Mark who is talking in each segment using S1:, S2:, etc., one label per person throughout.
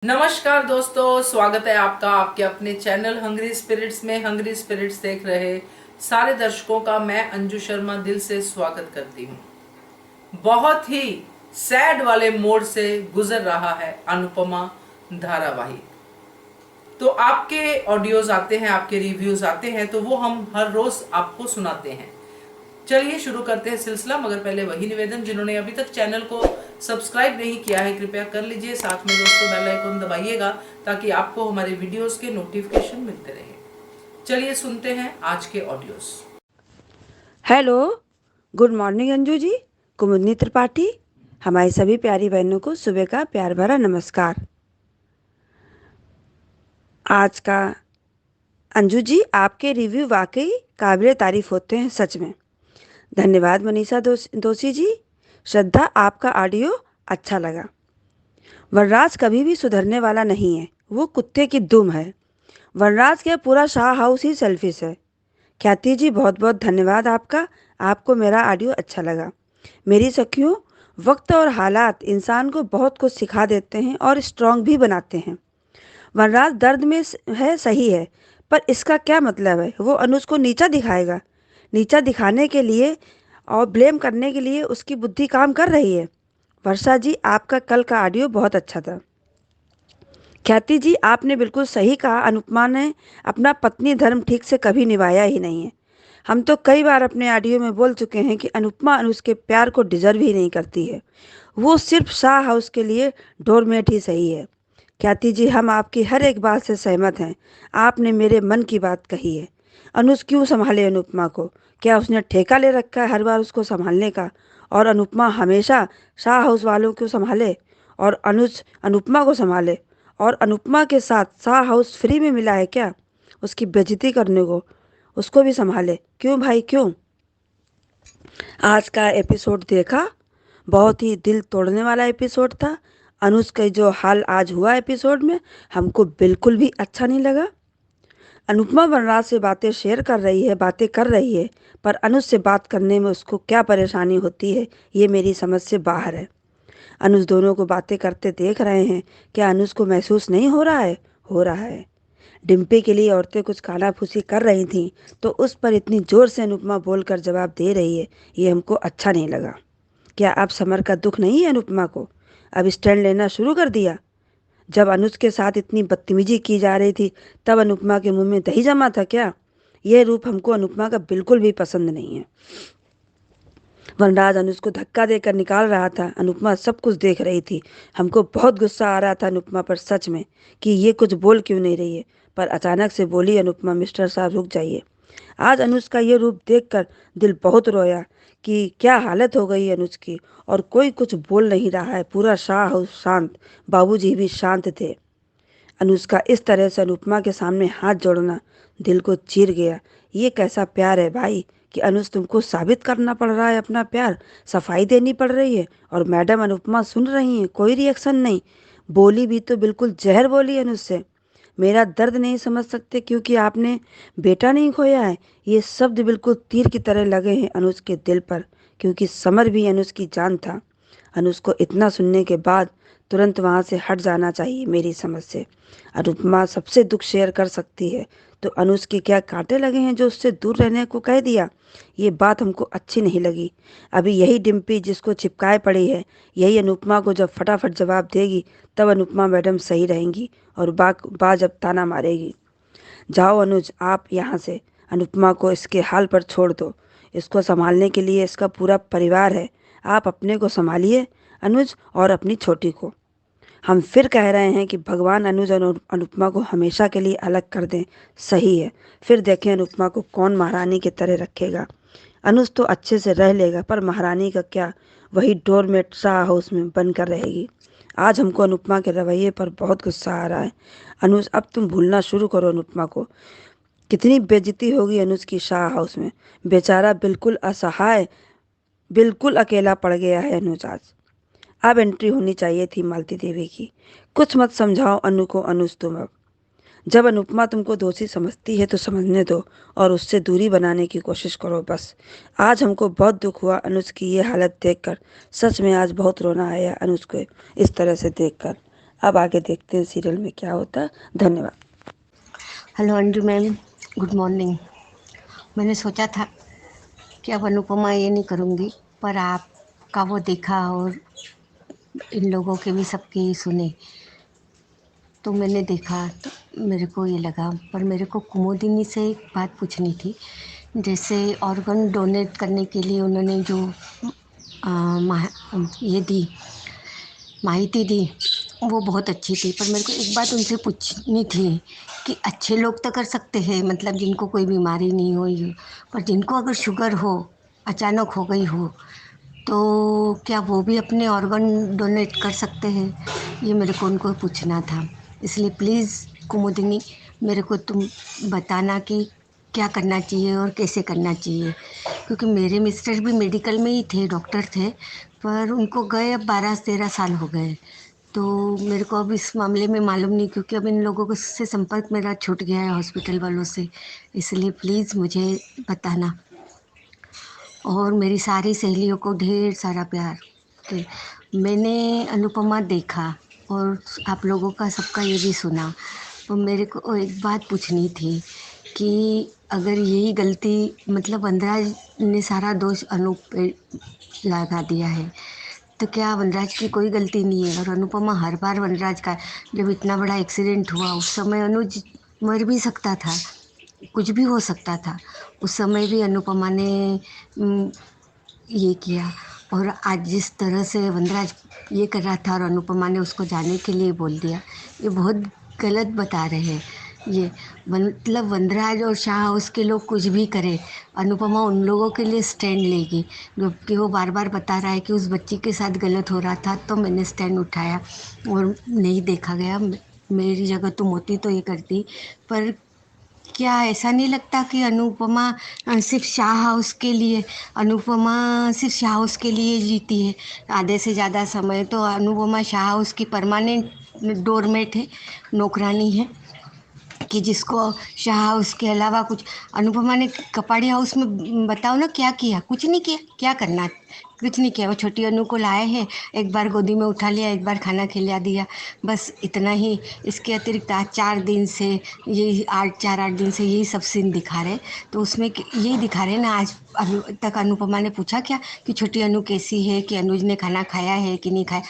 S1: नमस्कार दोस्तों, स्वागत है आपका आपके अपने चैनल हंग्री स्पिरिट्स में। हंग्री स्पिरिट्स देख रहे सारे दर्शकों का मैं अंजू शर्मा दिल से स्वागत करती हूँ। बहुत ही सैड वाले मोड से गुजर रहा है अनुपमा धारावाहिक। तो आपके ऑडियोज आते हैं, आपके रिव्यूज आते हैं, तो वो हम हर रोज आपको सुनाते हैं। चलिए शुरू करते हैं सिलसिला, मगर पहले वही निवेदन, जिन्होंने अभी तक चैनल को सब्सक्राइब नहीं किया है कृपया कर लीजिए। साथ में दोस्तों बेल आइकन दबाइएगा ताकि आपको हमारे वीडियोस के नोटिफिकेशन मिलते रहे। चलिए सुनते हैं आज के audios.
S2: Hello, good morning Anju ji. Kumudini Tripathi, हमारी सभी प्यारी बहनों को सुबह का प्यार भरा नमस्कार। आज का अंजू जी, आपके रिव्यू वाकई काबिले तारीफ होते हैं, सच में धन्यवाद। मनीषा दोषी जी, श्रद्धा, आपका ऑडियो अच्छा लगा। वनराज कभी भी सुधरने वाला नहीं है, वो कुत्ते की दुम है। वनराज के पूरा शाह हाउस ही सेल्फिश है। ख्याति जी, बहुत बहुत धन्यवाद आपका, आपको मेरा ऑडियो अच्छा लगा। मेरी सखियों, वक्त और हालात इंसान को बहुत कुछ सिखा देते हैं और स्ट्रांग भी बनाते हैं। वनराज दर्द में है, सही है, पर इसका क्या मतलब है वो अनुज को नीचा दिखाएगा? नीचा दिखाने के लिए और ब्लेम करने के लिए उसकी बुद्धि काम कर रही है। वर्षा जी, आपका कल का ऑडियो बहुत अच्छा था। ख्याति जी, आपने बिल्कुल सही कहा, अनुपमा ने अपना पत्नी धर्म ठीक से कभी निभाया ही नहीं है। हम तो कई बार अपने ऑडियो में बोल चुके हैं कि अनुपमा अनुज के प्यार को डिजर्व ही नहीं करती है। वो सिर्फ शाह हाउस के लिए डोरमेट ही सही है। ख्याति जी, हम आपकी हर एक बात से सहमत हैं। आपने मेरे मन की बात कही है। अनुज क्यों संभाले अनुपमा को? क्या उसने ठेका ले रखा है हर बार उसको संभालने का? और अनुपमा हमेशा शाह हाउस वालों को संभाले और अनुज अनुपमा को संभाले? और अनुपमा के साथ शाह हाउस फ्री में मिला है क्या उसकी बेइज्जती करने को? उसको भी संभाले क्यों भाई, क्यों? आज का एपिसोड देखा, बहुत ही दिल तोड़ने वाला एपिसोड था। अनुज का जो हाल आज हुआ एपिसोड में, हमको बिल्कुल भी अच्छा नहीं लगा। अनुपमा वनराज से बातें शेयर कर रही है, बातें कर रही है, पर अनुज से बात करने में उसको क्या परेशानी होती है, ये मेरी समझ से बाहर है। अनुज दोनों को बातें करते देख रहे हैं, क्या अनुज को महसूस नहीं हो रहा है? हो रहा है। डिम्पी के लिए औरतें कुछ कानाफूसी कर रही थीं, तो उस पर इतनी जोर से अनुपमा बोलकर जवाब दे रही है, ये हमको अच्छा नहीं लगा। क्या अब समर का दुख नहीं है अनुपमा को? अब स्टैंड लेना शुरू कर दिया? जब अनुज के साथ इतनी बदतमीजी की जा रही थी, तब अनुपमा के मुंह में दही जमा था क्या? यह रूप हमको अनुपमा का बिल्कुल भी पसंद नहीं है। वनराज अनुज को धक्का देकर निकाल रहा था, अनुपमा सब कुछ देख रही थी। हमको बहुत गुस्सा आ रहा था अनुपमा पर, सच में, कि ये कुछ बोल क्यों नहीं रही है। पर अचानक से बोली अनुपमा, मिस्टर साहब रुक जाइए। आज अनुज का ये रूप देखकर दिल बहुत रोया कि क्या हालत हो गई अनुज की। और कोई कुछ बोल नहीं रहा है, पूरा शाह हाउस शांत, बाबूजी भी शांत थे। अनुज का इस तरह से अनुपमा के सामने हाथ जोड़ना दिल को चीर गया। ये कैसा प्यार है भाई कि अनुज तुमको साबित करना पड़ रहा है अपना प्यार, सफाई देनी पड़ रही है, और मैडम अनुपमा सुन रही हैं, कोई रिएक्शन नहीं। बोली भी तो बिल्कुल जहर बोली अनुज से। मेरा दर्द नहीं समझ सकते क्योंकि आपने बेटा नहीं खोया है। ये शब्द बिल्कुल तीर की तरह लगे हैं अनुज के दिल पर, क्योंकि समर भी अनुज की जान था। अनुज को इतना सुनने के बाद तुरंत वहाँ से हट जाना चाहिए मेरी समझ से। अनुपमा सबसे दुख शेयर कर सकती है, तो अनुज के क्या कांटे लगे हैं जो उससे दूर रहने को कह दिया? ये बात हमको अच्छी नहीं लगी। अभी यही डिम्पी जिसको चिपकाए पड़ी है, यही अनुपमा को जब फटाफट जवाब देगी, तब अनुपमा मैडम सही रहेंगी और बा जब ताना मारेगी। जाओ अनुज, आप यहाँ से। अनुपमा को इसके हाल पर छोड़ दो। इसको संभालने के लिए इसका पूरा परिवार है। आप अपने को संभालिए अनुज, और अपनी छोटी को। हम फिर कह रहे हैं कि भगवान अनुज और अनुपमा को हमेशा के लिए अलग कर दें। सही है, फिर देखें अनुपमा को कौन महारानी की तरह रखेगा। अनुज तो अच्छे से रह लेगा, पर महारानी का क्या? वही डोरमेट शाह हाउस में बनकर रहेगी। आज हमको अनुपमा के रवैये पर बहुत गुस्सा आ रहा है। अनुज, अब तुम भूलना शुरू करो अनुपमा को। कितनी बेइज्जती होगी अनुज की शाह हाउस में। बेचारा बिल्कुल असहाय, बिल्कुल अकेला पड़ गया है अनुज आज। अब एंट्री होनी चाहिए थी मालती देवी की। कुछ मत समझाओ अनु को अनुज, तुम अब। जब अनुपमा तुमको दोषी समझती है तो समझने दो और उससे दूरी बनाने की कोशिश करो बस। आज हमको बहुत दुख हुआ अनुज की ये हालत देखकर। सच में आज बहुत रोना आया अनुज को इस तरह से देखकर। अब आगे देखते हैं सीरियल में क्या होता है। धन्यवाद।
S3: Hello Anju ma'am, good morning. मैंने सोचा था कि अब अनुपमा ये नहीं करूँगी, पर आपका वो देखा और इन लोगों के भी सबके ही सुने, तो मैंने देखा तो मेरे को ये लगा। पर मेरे को कुमुदिनी से एक बात पूछनी थी। जैसे ऑर्गन डोनेट करने के लिए उन्होंने जो ये दी, माहिती दी, वो बहुत अच्छी थी। पर मेरे को एक बात उनसे पूछनी थी कि अच्छे लोग तो कर सकते हैं, मतलब जिनको कोई बीमारी नहीं हो ये, पर जिनको अगर शुगर हो, अचानक हो गई हो, तो क्या वो भी अपने ऑर्गन डोनेट कर सकते हैं? ये मेरे को उनको पूछना था। इसलिए प्लीज़ कुमुदिनी, मेरे को तुम बताना कि क्या करना चाहिए और कैसे करना चाहिए। क्योंकि मेरे मिस्टर भी मेडिकल में ही थे, डॉक्टर थे, पर उनको गए अब 12-13 साल हो गए। तो मेरे को अब इस मामले में मालूम नहीं, क्योंकि अब इन लोगों को से संपर्क मेरा छूट गया है हॉस्पिटल वालों से। इसलिए प्लीज़ मुझे बताना। और मेरी सारी सहेलियों को ढेर सारा प्यार। तो मैंने अनुपमा देखा और आप लोगों का सबका ये भी सुना। तो मेरे को एक बात पूछनी थी कि अगर यही गलती, मतलब वनराज ने सारा दोष अनूप पे लगा दिया है, तो क्या वनराज की कोई गलती नहीं है? और अनुपमा हर बार वनराज का, जब इतना बड़ा एक्सीडेंट हुआ उस समय अनुज मर भी सकता था, कुछ भी हो सकता था। उस समय भी अनुपमा ने ये किया। और आज जिस तरह से वनराज ये कर रहा था और अनुपमा ने उसको जाने के लिए बोल दिया, ये बहुत गलत बता रहे हैं। ये मतलब वनराज और शाह उसके लोग कुछ भी करें, अनुपमा उन लोगों के लिए स्टैंड लेगी। जबकि वो बार बार बता रहा है कि उस बच्ची के साथ गलत हो रहा था तो मैंने स्टैंड उठाया और नहीं देखा गया। मेरी जगह तुम होती तो ये करती। पर क्या ऐसा नहीं लगता कि सिर्फ शाह हाउस के लिए अनुपमा सिर्फ शाह हाउस के लिए जीती है? आधे से ज़्यादा समय तो अनुपमा शाह हाउस की परमानेंट डोरमेट है, नौकरानी है, कि जिसको शाह हाउस के अलावा कुछ। अनुपमा ने कपाड़ी हाउस में बताओ ना क्या किया? कुछ नहीं किया। क्या करना? कुछ नहीं किया। वो छोटी अनु को लाए हैं, एक बार गोदी में उठा लिया, एक बार खाना खिला दिया, बस इतना ही। इसके अतिरिक्त आज 4 दिन से, यही 8 दिन से यही सब सीन दिखा रहे। तो उसमें यही दिखा रहे ना। आज अभी तक अनुपमा ने पूछा क्या कि छोटी अनु कैसी है, कि अनुज ने खाना खाया है कि नहीं खाया?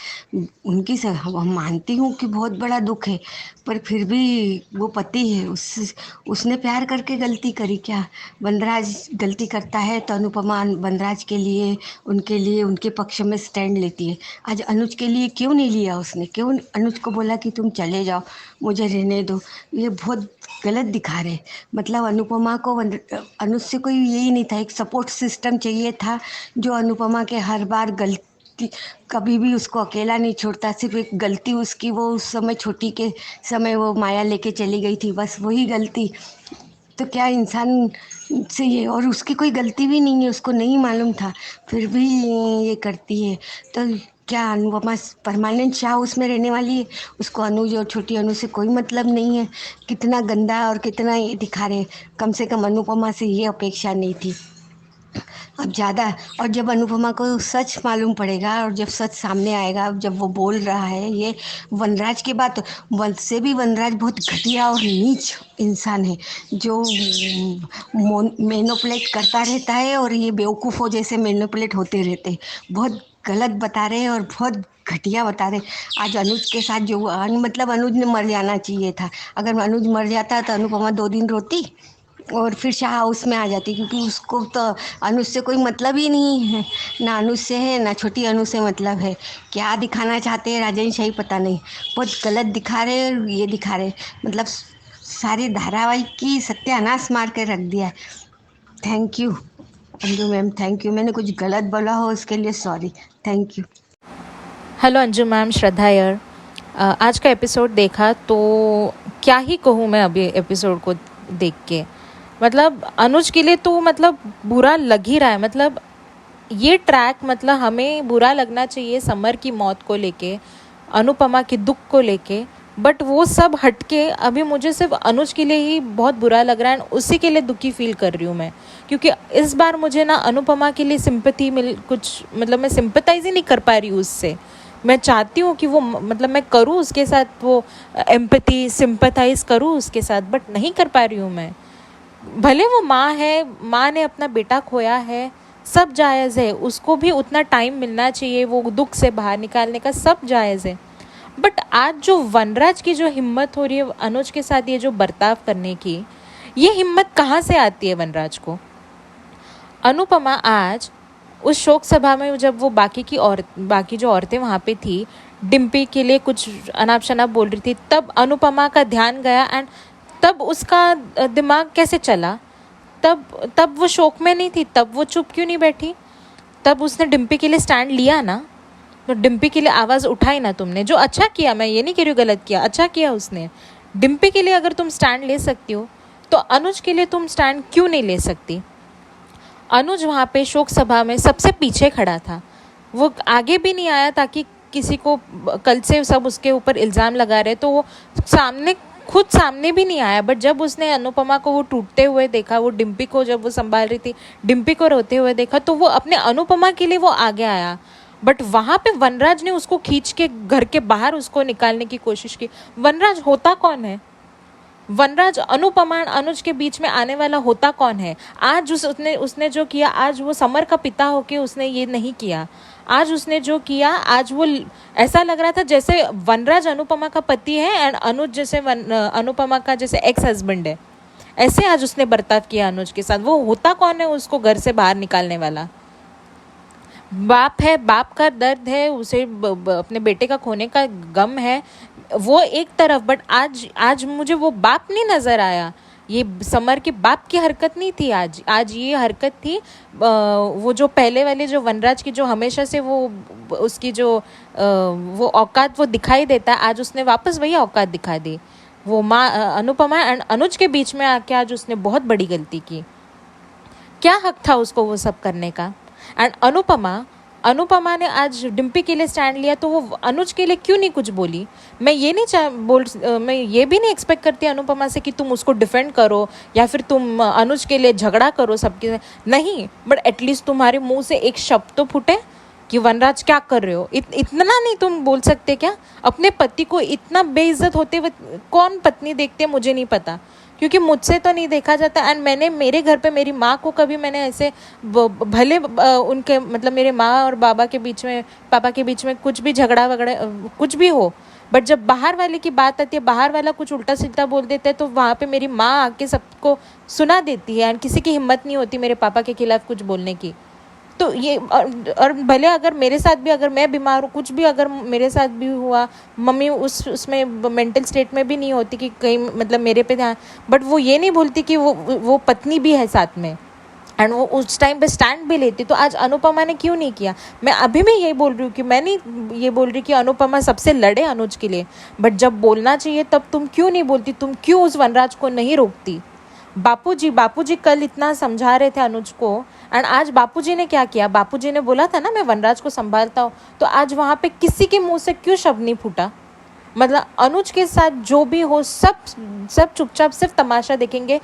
S3: उनकी हम मानती हूँ कि बहुत बड़ा दुख है, पर फिर भी वो पति है, उसने प्यार करके गलती करी क्या? वनराज गलती करता है तो अनुपमा वनराज के लिए, उनके लिए, उनके पक्ष में स्टैंड लेती है। आज अनुज के लिए क्यों नहीं लिया उसने? क्यों अनुज को बोला कि तुम चले जाओ, मुझे रहने दो? ये बहुत गलत दिखा रहे। मतलब अनुपमा को अनुज से कोई यही नहीं था, एक सपोर्ट सिस्टम चाहिए था जो अनुपमा के हर बार गलती, कभी भी उसको अकेला नहीं छोड़ता। सिर्फ एक गलती उसकी, वो उस समय छोटी के समय वो माया लेके चली गई थी, बस वही गलती। तो क्या इंसान से ये, और उसकी कोई गलती भी नहीं है, उसको नहीं मालूम था, फिर भी ये करती है। तो क्या अनुपमा परमानेंट शाह उसमें रहने वाली है? उसको अनुज और छोटी अनु से कोई मतलब नहीं है? कितना गंदा और कितना ये दिखा रहे। कम से कम अनुपमा से ये अपेक्षा नहीं थी। अब ज़्यादा, और जब अनुपमा को सच मालूम पड़ेगा और जब सच सामने आएगा, जब वो बोल रहा है ये वनराज की बात, वन से भी वनराज बहुत घटिया और नीच इंसान है, जो मैनिपुलेट करता रहता है और ये बेवकूफ़ों जैसे मैनिपुलेट होते रहते हैं। बहुत गलत बता रहे हैं और बहुत घटिया बता रहे। आज अनुज के साथ जो हुआ, मतलब अनुज ने मर जाना चाहिए था। अगर अनुज मर जाता तो अनुपमा 2 दिन रोती और फिर शाह हाउस में आ जाती, क्योंकि उसको तो अनुज से कोई मतलब ही नहीं है। ना अनुज से है, ना छोटी अनु से मतलब है। क्या दिखाना चाहते हैं राजन शाही पता नहीं। बहुत गलत दिखा रहे और ये दिखा रहे, मतलब सारी धारावाहिक की सत्यानाश मार के रख दिया है। Thank you Anju ma'am, thank you. मैंने कुछ गलत बोला हो उसके लिए sorry. Thank you.
S4: Hello Anju ma'am, Shraddha यार। आज का एपिसोड देखा तो क्या ही कहूँ मैं अभी एपिसोड को देख के। मतलब अनुज के लिए तो मतलब बुरा लग ही रहा है। मतलब ये ट्रैक, मतलब हमें बुरा लगना चाहिए समर की मौत को लेके, अनुपमा के दुख को लेके, बट वो सब हटके अभी मुझे सिर्फ अनुज के लिए ही बहुत बुरा लग रहा है। उसी के लिए दुखी फील कर रही हूँ मैं, क्योंकि इस बार मुझे ना अनुपमा के लिए सिंपैथी मिल कुछ, मतलब मैं सिंपैथाइज ही नहीं कर पा रही हूँ उससे। मैं चाहती हूँ कि वो मतलब मैं करूँ उसके साथ, वो एम्पैथी सिंपैथाइज करूँ उसके साथ, बट नहीं कर पा रही हूँ मैं। भले वो माँ है, माँ ने अपना बेटा खोया है, सब जायज़ है, उसको भी उतना टाइम मिलना चाहिए वो दुख से बाहर निकालने का, सब जायज़ है। बट आज जो वनराज की जो हिम्मत हो रही है अनुज के साथ ये जो बर्ताव करने की, ये हिम्मत कहाँ से आती है वनराज को? अनुपमा आज उस शोक सभा में जब वो बाकी जो औरतें वहाँ पे थी, डिम्पी के लिए कुछ अनाप शनाप बोल रही थी, तब अनुपमा का ध्यान गया एंड तब उसका दिमाग कैसे चला? तब वो शोक में नहीं थी, तब वो चुप क्यों नहीं बैठी? तब उसने डिम्पी के लिए स्टैंड लिया ना, तो डिम्पी के लिए आवाज़ उठाई ना तुमने, जो अच्छा किया, मैं ये नहीं कह रही हूँ गलत किया, अच्छा किया उसने। डिम्पी के लिए अगर तुम स्टैंड ले सकती हो तो अनुज के लिए तुम स्टैंड क्यों नहीं ले सकती? अनुज वहाँ पे शोक सभा में सबसे पीछे खड़ा था, वो आगे भी नहीं आया ताकि किसी को, कल से सब उसके ऊपर इल्ज़ाम लगा रहे तो वो खुद सामने भी नहीं आया। बट जब उसने अनुपमा को वो टूटते हुए देखा, वो डिम्पी को जब वो संभाल रही थी, डिम्पी को रोते हुए देखा, तो वो अपने अनुपमा के लिए वो आगे आया। बट वहाँ पे वनराज ने उसको खींच के घर के बाहर उसको निकालने की कोशिश की। वनराज होता कौन है? वनराज अनुपमा और अनुज के बीच में आने वाला होता कौन है? आज उसने जो किया, आज वो समर का पिता होके उसने ये नहीं किया। आज उसने जो किया, आज वो ऐसा लग रहा था जैसे वनराज अनुपमा का पति है एंड अनुज जैसे अनुपमा का जैसे एक्स हस्बैंड है। ऐसे आज उसने बर्ताव किया अनुज के साथ। वो होता कौन है उसको घर से बाहर निकालने वाला? बाप है, बाप का दर्द है, उसे अपने बेटे का खोने का गम है, वो एक तरफ। बट आज मुझे वो बाप नहीं नज़र आया। ये समर के बाप की हरकत नहीं थी आज ये हरकत थी वो जो पहले वाले जो वनराज की जो हमेशा से वो उसकी जो वो औकात वो दिखाई देता है, आज उसने वापस वही औकात दिखा दी। वो माँ अनुपमा एंड अनुज के बीच में आके आज उसने बहुत बड़ी गलती की। क्या हक था उसको वो सब करने का? एंड अनुपमा ने आज डिम्पी के लिए स्टैंड लिया, तो वो अनुज के लिए क्यों नहीं कुछ बोली? मैं ये भी नहीं एक्सपेक्ट करती अनुपमा से कि तुम उसको डिफेंड करो या फिर तुम अनुज के लिए झगड़ा करो सबके नहीं, बट एटलीस्ट तुम्हारे मुंह से एक शब्द तो फूटे कि वनराज क्या कर रहे हो। इतना नहीं तुम बोल सकते क्या? अपने पति को इतना बेइज्जत होते हुए कौन पत्नी देखते है मुझे नहीं पता, क्योंकि मुझसे तो नहीं देखा जाता। एंड मैंने मेरे घर पे मेरी माँ को कभी मैंने ऐसे भले उनके मतलब मेरे माँ और पापा के बीच में कुछ भी झगड़ा वगड़ा कुछ भी हो, बट जब बाहर वाले की बात आती है, बाहर वाला कुछ उल्टा सीधा बोल देता है, तो वहाँ पे मेरी माँ आके सबको सुना देती है एंड किसी की हिम्मत नहीं होती मेरे पापा के खिलाफ कुछ बोलने की। तो ये और भले अगर मेरे साथ भी, अगर मैं बीमार हूँ, कुछ भी अगर मेरे साथ भी हुआ, मम्मी उसमें मेंटल स्टेट में भी नहीं होती कि कहीं मतलब मेरे पे ध्यान, बट वो ये नहीं भूलती कि वो पत्नी भी है साथ में एंड वो उस टाइम पे स्टैंड भी लेती। तो आज अनुपमा ने क्यों नहीं किया? मैं अभी भी यही बोल रही हूँ कि मैं नहीं ये बोल रही कि अनुपमा सबसे लड़े अनुज के लिए, बट जब बोलना चाहिए तब तुम क्यों नहीं बोलती? तुम क्यों उस वनराज को नहीं रोकती? बापूजी कल इतना समझा रहे थे अनुज को एंड आज बापूजी ने क्या किया? बापूजी ने बोला था ना मैं वनराज को संभालता हूँ, तो आज वहाँ पे किसी के मुंह से क्यों शब्द नहीं फूटा? मतलब अनुज के साथ जो भी हो सब चुपचाप सिर्फ तमाशा देखेंगे।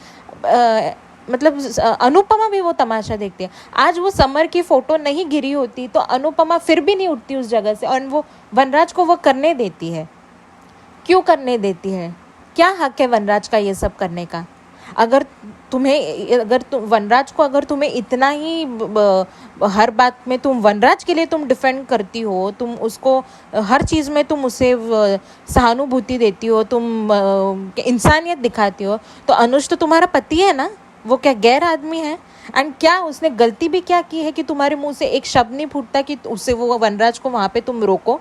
S4: मतलब अनुपमा भी वो तमाशा देखती है। आज वो समर की फ़ोटो नहीं गिरी होती तो अनुपमा फिर भी नहीं उठती उस जगह से, और वो वनराज को वो करने देती है। क्यों करने देती है? क्या हक है वनराज का ये सब करने का? अगर वनराज को अगर तुम्हें इतना ही हर बात में तुम वनराज के लिए तुम डिफेंड करती हो, तुम उसको हर चीज़ में तुम उसे सहानुभूति देती हो, तुम इंसानियत दिखाती हो, तो अनुज तो तुम्हारा पति है ना, वो क्या गैर आदमी है? एंड क्या उसने गलती भी क्या की है कि तुम्हारे मुंह से एक शब्द नहीं फूटता कि उसे वो वनराज को वहाँ पे तुम रोको?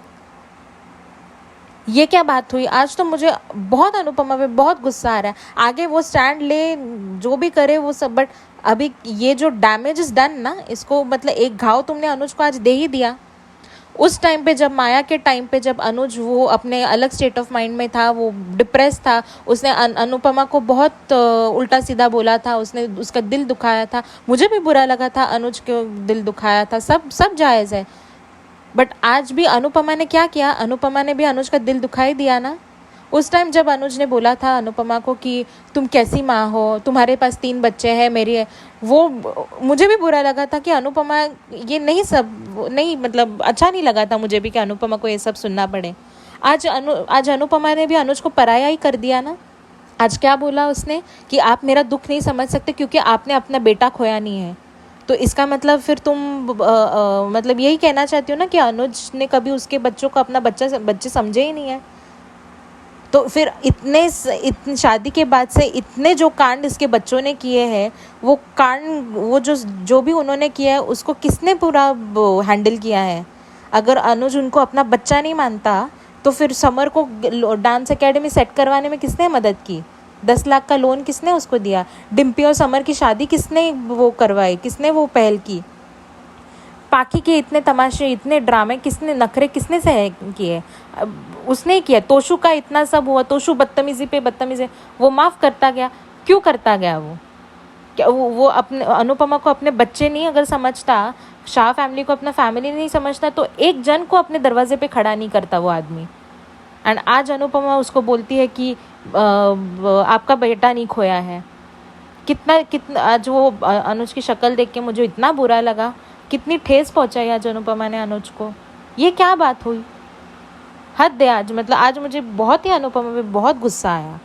S4: ये क्या बात हुई? आज तो मुझे बहुत अनुपमा पे बहुत गुस्सा आ रहा है। आगे वो स्टैंड ले, जो भी करे वो सब, बट अभी ये जो डैमेज इज डन ना, इसको मतलब एक घाव तुमने अनुज को आज दे ही दिया। उस टाइम पे जब माया के टाइम पे जब अनुज वो अपने अलग स्टेट ऑफ माइंड में था, वो डिप्रेस था, उसने अनुपमा को बहुत उल्टा सीधा बोला था, उसने उसका दिल दुखाया था, मुझे भी बुरा लगा था, अनुज को दिल दुखाया था, सब जायज़ है। बट आज भी अनुपमा ने क्या किया? अनुपमा ने भी अनुज का दिल दुखाई दिया ना। उस टाइम जब अनुज ने बोला था अनुपमा को कि तुम कैसी माँ हो, तुम्हारे पास 3 बच्चे हैं, मेरी है, वो मुझे भी बुरा लगा था कि अनुपमा ये नहीं मतलब अच्छा नहीं लगा था मुझे भी कि अनुपमा को ये सब सुनना पड़े। आज अनुपमा ने भी अनुज को पराया ही कर दिया ना। आज क्या बोला उसने कि आप मेरा दुख नहीं समझ सकते क्योंकि आपने अपना बेटा खोया नहीं है। तो इसका मतलब फिर तुम मतलब यही कहना चाहती हो ना कि अनुज ने कभी उसके बच्चों को अपना बच्चे समझे ही नहीं है। तो फिर इतने शादी के बाद से इतने जो कांड इसके बच्चों ने किए हैं, वो कांड वो जो भी उन्होंने किया है उसको किसने पूरा हैंडल किया है। अगर अनुज उनको अपना बच्चा नहीं मानता तो फिर समर को डांस एकेडमी सेट करवाने में किसने मदद की? 10 लाख का लोन किसने उसको दिया? डिम्पी और समर की शादी किसने वो करवाई? किसने वो पहल की? पाखी के इतने तमाशे, इतने ड्रामे, किसने नखरे किसने सह किए? उसने ही किया। तोशु का इतना सब हुआ, तोशु बदतमीजी वो माफ़ करता गया। क्यों करता गया वो? क्या वो अपने अनुपमा को अपने बच्चे नहीं अगर समझता, शाह फैमिली को अपना फैमिली नहीं समझता, तो एक जन को अपने दरवाजे पे खड़ा नहीं करता वो आदमी। एंड आज अनुपमा उसको बोलती है कि आपका बेटा नहीं खोया है। कितना आज वो अनुज की शक्ल देख के मुझे इतना बुरा लगा, कितनी ठेस पहुंचाई आज अनुपमा ने अनुज को। ये क्या बात हुई? हद है आज, मतलब आज मुझे बहुत ही अनुपमा पे बहुत गुस्सा आया।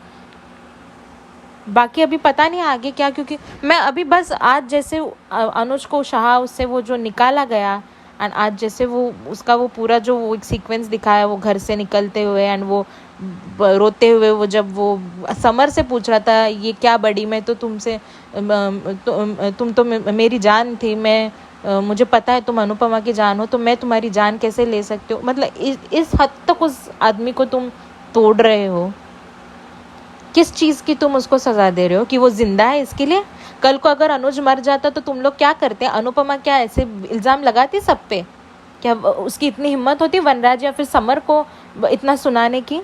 S4: बाकी अभी पता नहीं आगे क्या, क्योंकि मैं अभी बस आज जैसे अनुज को शाह उससे वो जो निकाला गया, एंड आज जैसे वो उसका वो पूरा जो वो एक सीक्वेंस दिखाया वो घर से निकलते हुए, एंड वो रोते हुए, वो जब वो समर से पूछ रहा था ये क्या बड़ी, मैं तो तुमसे तुम तो मेरी जान थी, मुझे पता है तुम अनुपमा की जान हो, तो मैं तुम्हारी जान कैसे ले सकती हूँ? मतलब इस हद तक उस आदमी को तुम तोड़ रहे हो। किस चीज़ की तुम उसको सज़ा दे रहे हो? कि वो जिंदा है इसके लिए? कल को अगर अनुज मर जाता तो तुम लोग क्या करते? अनुपमा क्या ऐसे इल्ज़ाम लगाती सब पे? क्या उसकी इतनी हिम्मत होती वनराज या फिर समर को इतना सुनाने की,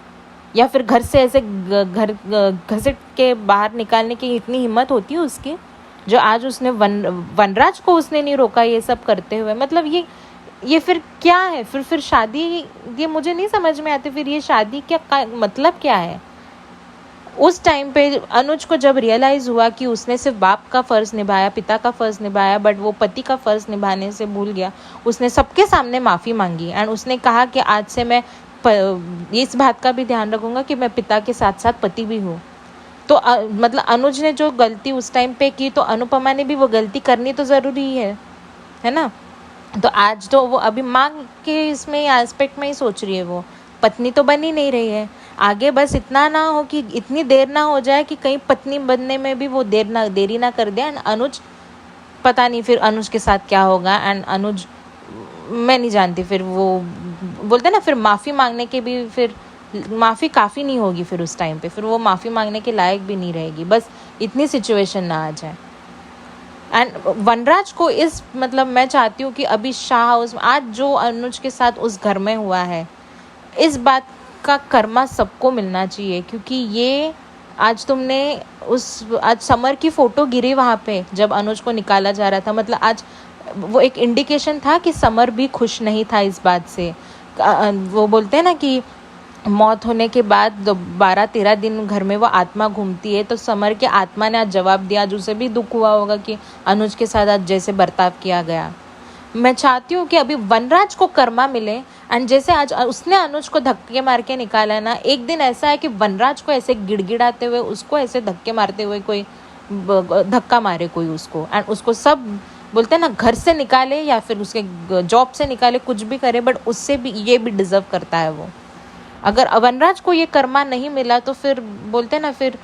S4: या फिर घर से ऐसे घसीट के बाहर निकालने की इतनी हिम्मत होती है उसकी, जो आज उसने वनराज को उसने नहीं रोका ये सब करते हुए? मतलब ये फिर क्या है? फिर शादी, ये मुझे नहीं समझ में आती। फिर ये शादी क्या मतलब क्या है? उस टाइम पे अनुज को जब रियलाइज़ हुआ कि उसने सिर्फ बाप का फ़र्ज़ निभाया, पिता का फ़र्ज़ निभाया, बट वो पति का फ़र्ज़ निभाने से भूल गया, उसने सबके सामने माफ़ी मांगी, एंड उसने कहा कि आज से मैं इस बात का भी ध्यान रखूँगा कि मैं पिता के साथ साथ पति भी हूँ। तो मतलब अनुज ने जो गलती उस टाइम पे की, तो अनुपमा ने भी वो गलती करनी तो ज़रूरी है ना? तो आज तो वो अभी माँ के इसमें एस्पेक्ट में ही सोच रही है, वो पत्नी तो बन ही नहीं रही है। आगे बस इतना ना हो कि इतनी देर ना हो जाए कि कहीं पत्नी बनने में भी वो देरी ना कर दे, एंड अनुज पता नहीं फिर अनुज के साथ क्या होगा। एंड अनुज मैं नहीं जानती, फिर वो बोलते ना, फिर माफ़ी मांगने के भी, फिर माफ़ी काफ़ी नहीं होगी फिर उस टाइम पे, फिर वो माफ़ी मांगने के लायक भी नहीं रहेगी। बस इतनी सिचुएशन ना आ जाए। एंड वनराज को मतलब मैं चाहती हूँ कि अभी शाह हाउस में आज जो अनुज के साथ उस घर में हुआ है, इस बात का कर्मा सबको मिलना चाहिए, क्योंकि ये आज आज समर की फ़ोटो गिरी वहाँ पे जब अनुज को निकाला जा रहा था, मतलब आज वो एक इंडिकेशन था कि समर भी खुश नहीं था इस बात से। वो बोलते हैं ना कि मौत होने के बाद 12-13 दिन घर में वो आत्मा घूमती है, तो समर के आत्मा ने आज जवाब दिया। आज उसे भी दुख हुआ होगा कि अनुज के साथ आज जैसे बर्ताव किया गया। मैं चाहती हूँ कि अभी वनराज को कर्मा मिले, एंड जैसे आज उसने अनुज को धक्के मार के निकाला ना, एक दिन ऐसा है कि वनराज को ऐसे गिड़गिड़ाते हुए, उसको ऐसे धक्के मारते हुए कोई धक्का मारे कोई उसको, एंड उसको सब बोलते हैं ना घर से निकाले या फिर उसके जॉब से निकाले, कुछ भी करे, बट उससे भी ये भी डिज़र्व करता है वो। अगर वनराज को ये कर्मा नहीं मिला तो फिर बोलते हैं ना, फिर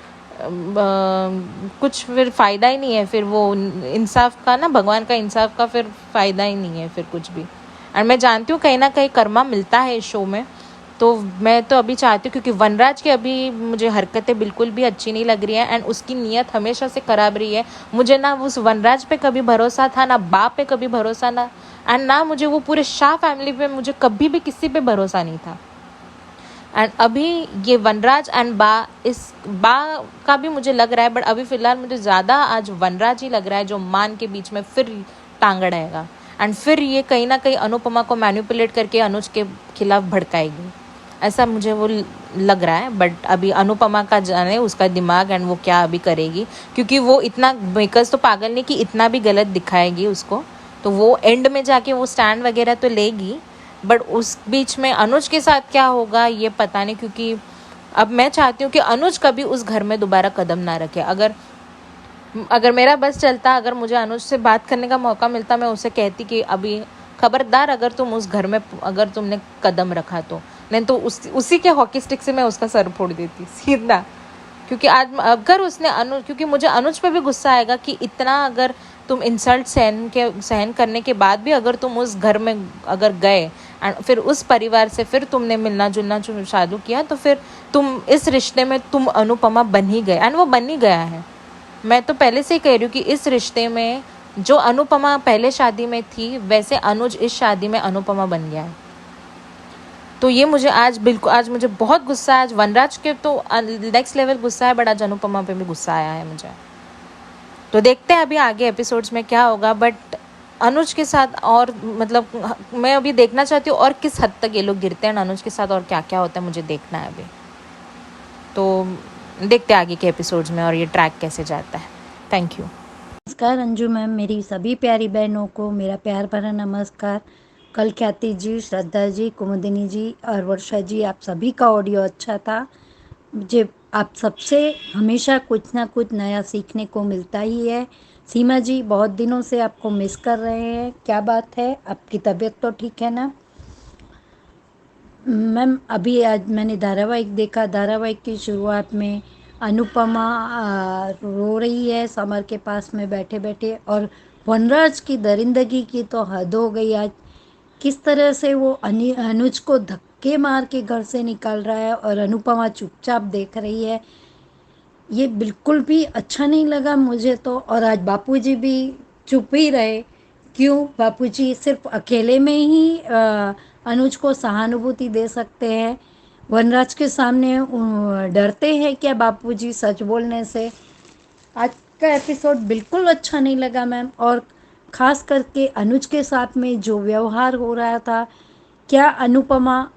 S4: कुछ फिर फ़ायदा ही नहीं है, फिर वो इंसाफ का ना, भगवान का इंसाफ का फिर फ़ायदा ही नहीं है फिर कुछ भी। और मैं जानती हूँ कहीं ना कहीं कर्मा मिलता है इस शो में, तो मैं तो अभी चाहती हूँ, क्योंकि वनराज की अभी मुझे हरकतें बिल्कुल भी अच्छी नहीं लग रही है, एंड उसकी नीयत हमेशा से ख़राब रही है। मुझे ना उस वनराज पे कभी भरोसा था, ना बाप पे कभी भरोसा, ना एंड ना मुझे वो पूरे शाह फैमिली पे मुझे कभी भी किसी पे भरोसा नहीं था। एंड अभी ये वनराज एंड बा का भी मुझे लग रहा है, बट अभी फ़िलहाल मुझे ज़्यादा आज वनराज ही लग रहा है, जो मान के बीच में फिर टांग अड़ाएगा, एंड फिर ये कहीं ना कहीं अनुपमा को मैनिपुलेट करके अनुज के खिलाफ भड़काएगी। ऐसा मुझे वो लग रहा है। बट अभी अनुपमा का जाने उसका दिमाग एंड वो क्या अभी करेगी, क्योंकि वो इतना मेकर्स तो पागल नहीं कि इतना भी गलत दिखाएगी उसको, तो वो एंड में जाके वो स्टैंड वगैरह तो लेगी, बट उस बीच में अनुज के साथ क्या होगा ये पता नहीं। क्योंकि अब मैं चाहती हूँ कि अनुज कभी उस घर में दोबारा कदम ना रखे। अगर मेरा बस चलता, अगर मुझे अनुज से बात करने का मौका मिलता, मैं उसे कहती कि अभी खबरदार अगर तुम उस घर में अगर तुमने कदम रखा तो, नहीं तो उसी के हॉकी स्टिक से मैं उसका सर फोड़ देती सीधा। क्योंकि आज अगर उसने अनुज, क्योंकि मुझे अनुज पे भी गुस्सा आएगा कि इतना अगर तुम इंसल्ट सहन करने के बाद भी अगर तुम उस घर में अगर गए एंड फिर उस परिवार से फिर तुमने मिलना जुलना चालू किया, तो फिर तुम इस रिश्ते में तुम अनुपमा बन ही गए, एंड वो बन ही गया है। मैं तो पहले से ही कह रही हूँ कि इस रिश्ते में जो अनुपमा पहले शादी में थी वैसे अनुज इस शादी में अनुपमा बन गया है। तो ये मुझे आज मुझे बहुत गुस्सा है। आज वनराज के तो नेक्स्ट लेवल गुस्सा है, बट आज अनुपमा पे भी गुस्सा आया है मुझे। तो देखते हैं अभी आगे एपिसोड्स में क्या होगा। बट अनुज के साथ और मतलब मैं अभी देखना चाहती हूँ और किस हद तक ये लोग गिरते हैं अनुज के साथ, और क्या क्या होता है मुझे देखना है अभी। तो देखते हैं आगे के एपिसोड्स में और ये ट्रैक कैसे जाता है। Thank you.
S5: नमस्कार अंजू मैम, मेरी सभी प्यारी बहनों को मेरा प्यार भरा नमस्कार। कल ख्याति जी, श्रद्धा जी, कुमुदिनी जी और वर्षा जी, आप सभी का ऑडियो अच्छा था। मुझे आप सबसे हमेशा कुछ ना कुछ नया सीखने को मिलता ही है। सीमा जी, बहुत दिनों से आपको मिस कर रहे हैं, क्या बात है? आपकी तबीयत तो ठीक है ना मैम? अभी आज मैंने धारावाहिक देखा। धारावाहिक की शुरुआत में अनुपमा रो रही है समर के पास में बैठे बैठे, और वनराज की दरिंदगी की तो हद हो गई। आज किस तरह से वो अनुज को धक्के मार के घर से निकाल रहा है और अनुपमा चुपचाप देख रही है। ये बिल्कुल भी अच्छा नहीं लगा मुझे तो। और आज बापूजी भी चुप ही रहे। क्यों? बापूजी सिर्फ अकेले में ही अनुज को सहानुभूति दे सकते हैं। वनराज के सामने डरते हैं क्या बापूजी सच बोलने से? आज का एपिसोड बिल्कुल अच्छा नहीं लगा मैम। और ख़ास करके अनुज के साथ में जो व्यवहार हो रहा था, क्या अनुपमा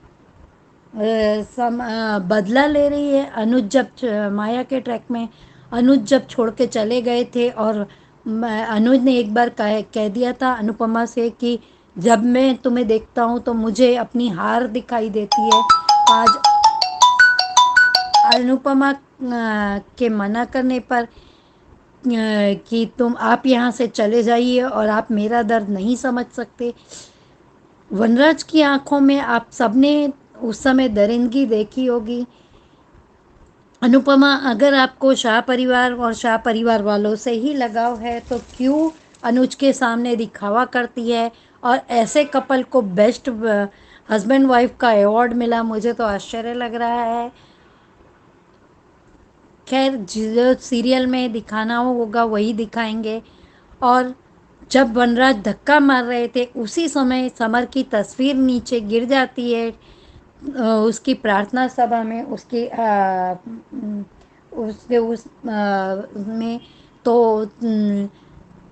S5: बदला ले रही है? अनुज जब माया के ट्रैक में अनुज जब छोड़ के चले गए थे, और अनुज ने एक बार कह दिया था अनुपमा से कि जब मैं तुम्हें देखता हूँ तो मुझे अपनी हार दिखाई देती है। आज अनुपमा के मना करने पर कि तुम आप यहाँ से चले जाइए और आप मेरा दर्द नहीं समझ सकते। वनराज की आंखों में आप सबने उस समय दरिंदगी देखी होगी। अनुपमा, अगर आपको शाह परिवार और शाह परिवार वालों से ही लगाव है तो क्यों अनुज के सामने दिखावा करती है? और ऐसे कपल को बेस्ट हस्बैंड वाइफ का अवार्ड मिला, मुझे तो आश्चर्य लग रहा है। खैर, जो सीरियल में दिखाना होगा वही दिखाएंगे। और जब वनराज धक्का मार रहे थे उसी समय समर की तस्वीर नीचे गिर जाती है उसकी प्रार्थना सभा में, उसकी उसके में। तो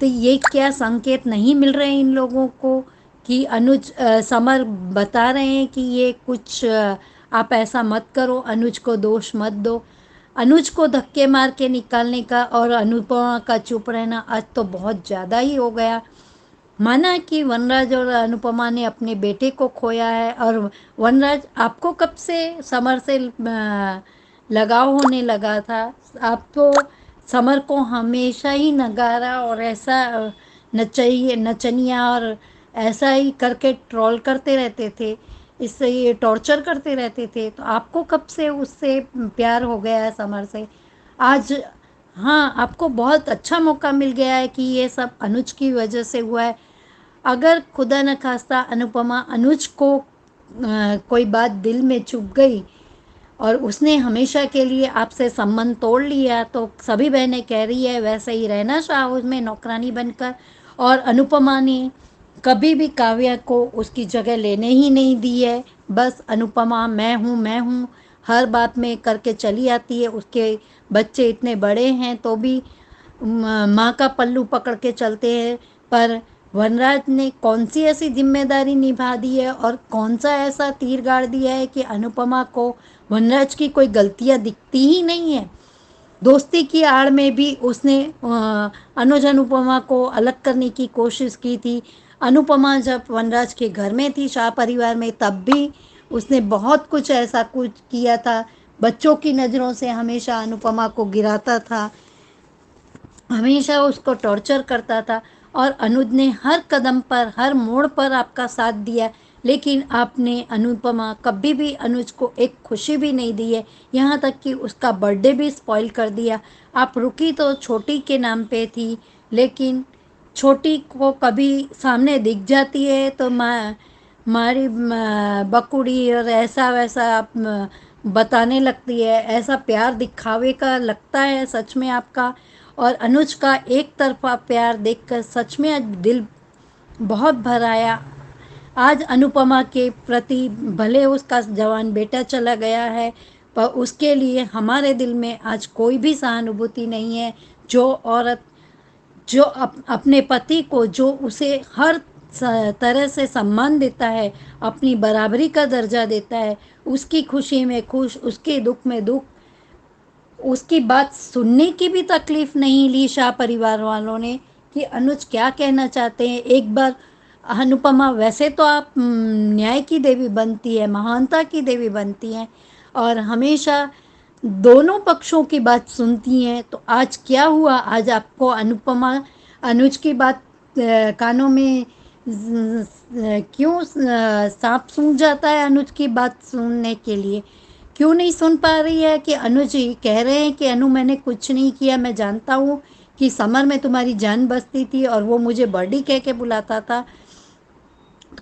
S5: ये क्या संकेत नहीं मिल रहे इन लोगों को कि अनुज समर बता रहे हैं कि ये कुछ आप ऐसा मत करो, अनुज को दोष मत दो। अनुज को धक्के मार के निकालने का और अनुपमा का चुप रहना आज तो बहुत ज़्यादा ही हो गया। माना कि वनराज और अनुपमा ने अपने बेटे को खोया है, और वनराज, आपको कब से समर से लगाव होने लगा था? आप तो समर को हमेशा ही नगारा और ऐसा नचनिया और ऐसा ही करके ट्रोल करते रहते थे, इससे ये टॉर्चर करते रहते थे। तो आपको कब से उससे प्यार हो गया है समर से? आज हाँ, आपको बहुत अच्छा मौका मिल गया है कि ये सब अनुज की वजह से हुआ है। अगर खुदा न खास्ता अनुपमा अनुज को कोई बात दिल में चुभ गई और उसने हमेशा के लिए आपसे संबंध तोड़ लिया, तो सभी बहनें कह रही है वैसे ही रहना शाह हाउस में नौकरानी बनकर। और अनुपमा ने कभी भी काव्या को उसकी जगह लेने ही नहीं दी है। बस अनुपमा मैं हूँ हर बात में करके चली आती है। उसके बच्चे इतने बड़े हैं तो भी माँ का पल्लू पकड़ के चलते हैं, पर वनराज ने कौन सी ऐसी जिम्मेदारी निभा दी है और कौन सा ऐसा तीर गाड़ दिया है कि अनुपमा को वनराज की कोई गलतियां दिखती ही नहीं है। दोस्ती की आड़ में भी उसने अनुज अनुपमा को अलग करने की कोशिश की थी। अनुपमा जब वनराज के घर में थी शाह परिवार में, तब भी उसने बहुत कुछ ऐसा कुछ किया था। बच्चों की नज़रों से हमेशा अनुपमा को गिराता था, हमेशा उसको टॉर्चर करता था। और अनुज ने हर कदम पर, हर मोड़ पर आपका साथ दिया, लेकिन आपने अनुपमा कभी भी अनुज को एक खुशी भी नहीं दी है। यहाँ तक कि उसका बर्थडे भी स्पॉइल कर दिया। आप रुकी तो छोटी के नाम पे थी, लेकिन छोटी को कभी सामने दिख जाती है तो मारी बकुड़ी और ऐसा वैसा आप बताने लगती है। ऐसा प्यार दिखावे का लगता है सच में आपका। और अनुज का एक तरफा प्यार देखकर सच में आज दिल बहुत भर आया। आज अनुपमा के प्रति भले उसका जवान बेटा चला गया है, पर उसके लिए हमारे दिल में आज कोई भी सहानुभूति नहीं है। जो औरत जो अपने पति को, जो उसे हर तरह से सम्मान देता है, अपनी बराबरी का दर्जा देता है, उसकी खुशी में खुश, उसके दुख में दुख, उसकी बात सुनने की भी तकलीफ नहीं ली शाह परिवार वालों ने कि अनुज क्या कहना चाहते हैं। एक बार अनुपमा, वैसे तो आप न्याय की देवी बनती है, महानता की देवी बनती हैं और हमेशा दोनों पक्षों की बात सुनती हैं, तो आज क्या हुआ? आज आपको अनुपमा अनुज की बात कानों में क्यों सांप सूंघ जाता है? अनुज की बात सुनने के लिए क्यों नहीं सुन पा रही है कि अनुज ये कह रहे हैं कि अनु मैंने कुछ नहीं किया, मैं जानता हूँ कि समर में तुम्हारी जान बसती थी और वो मुझे बर्डी कह के बुलाता था।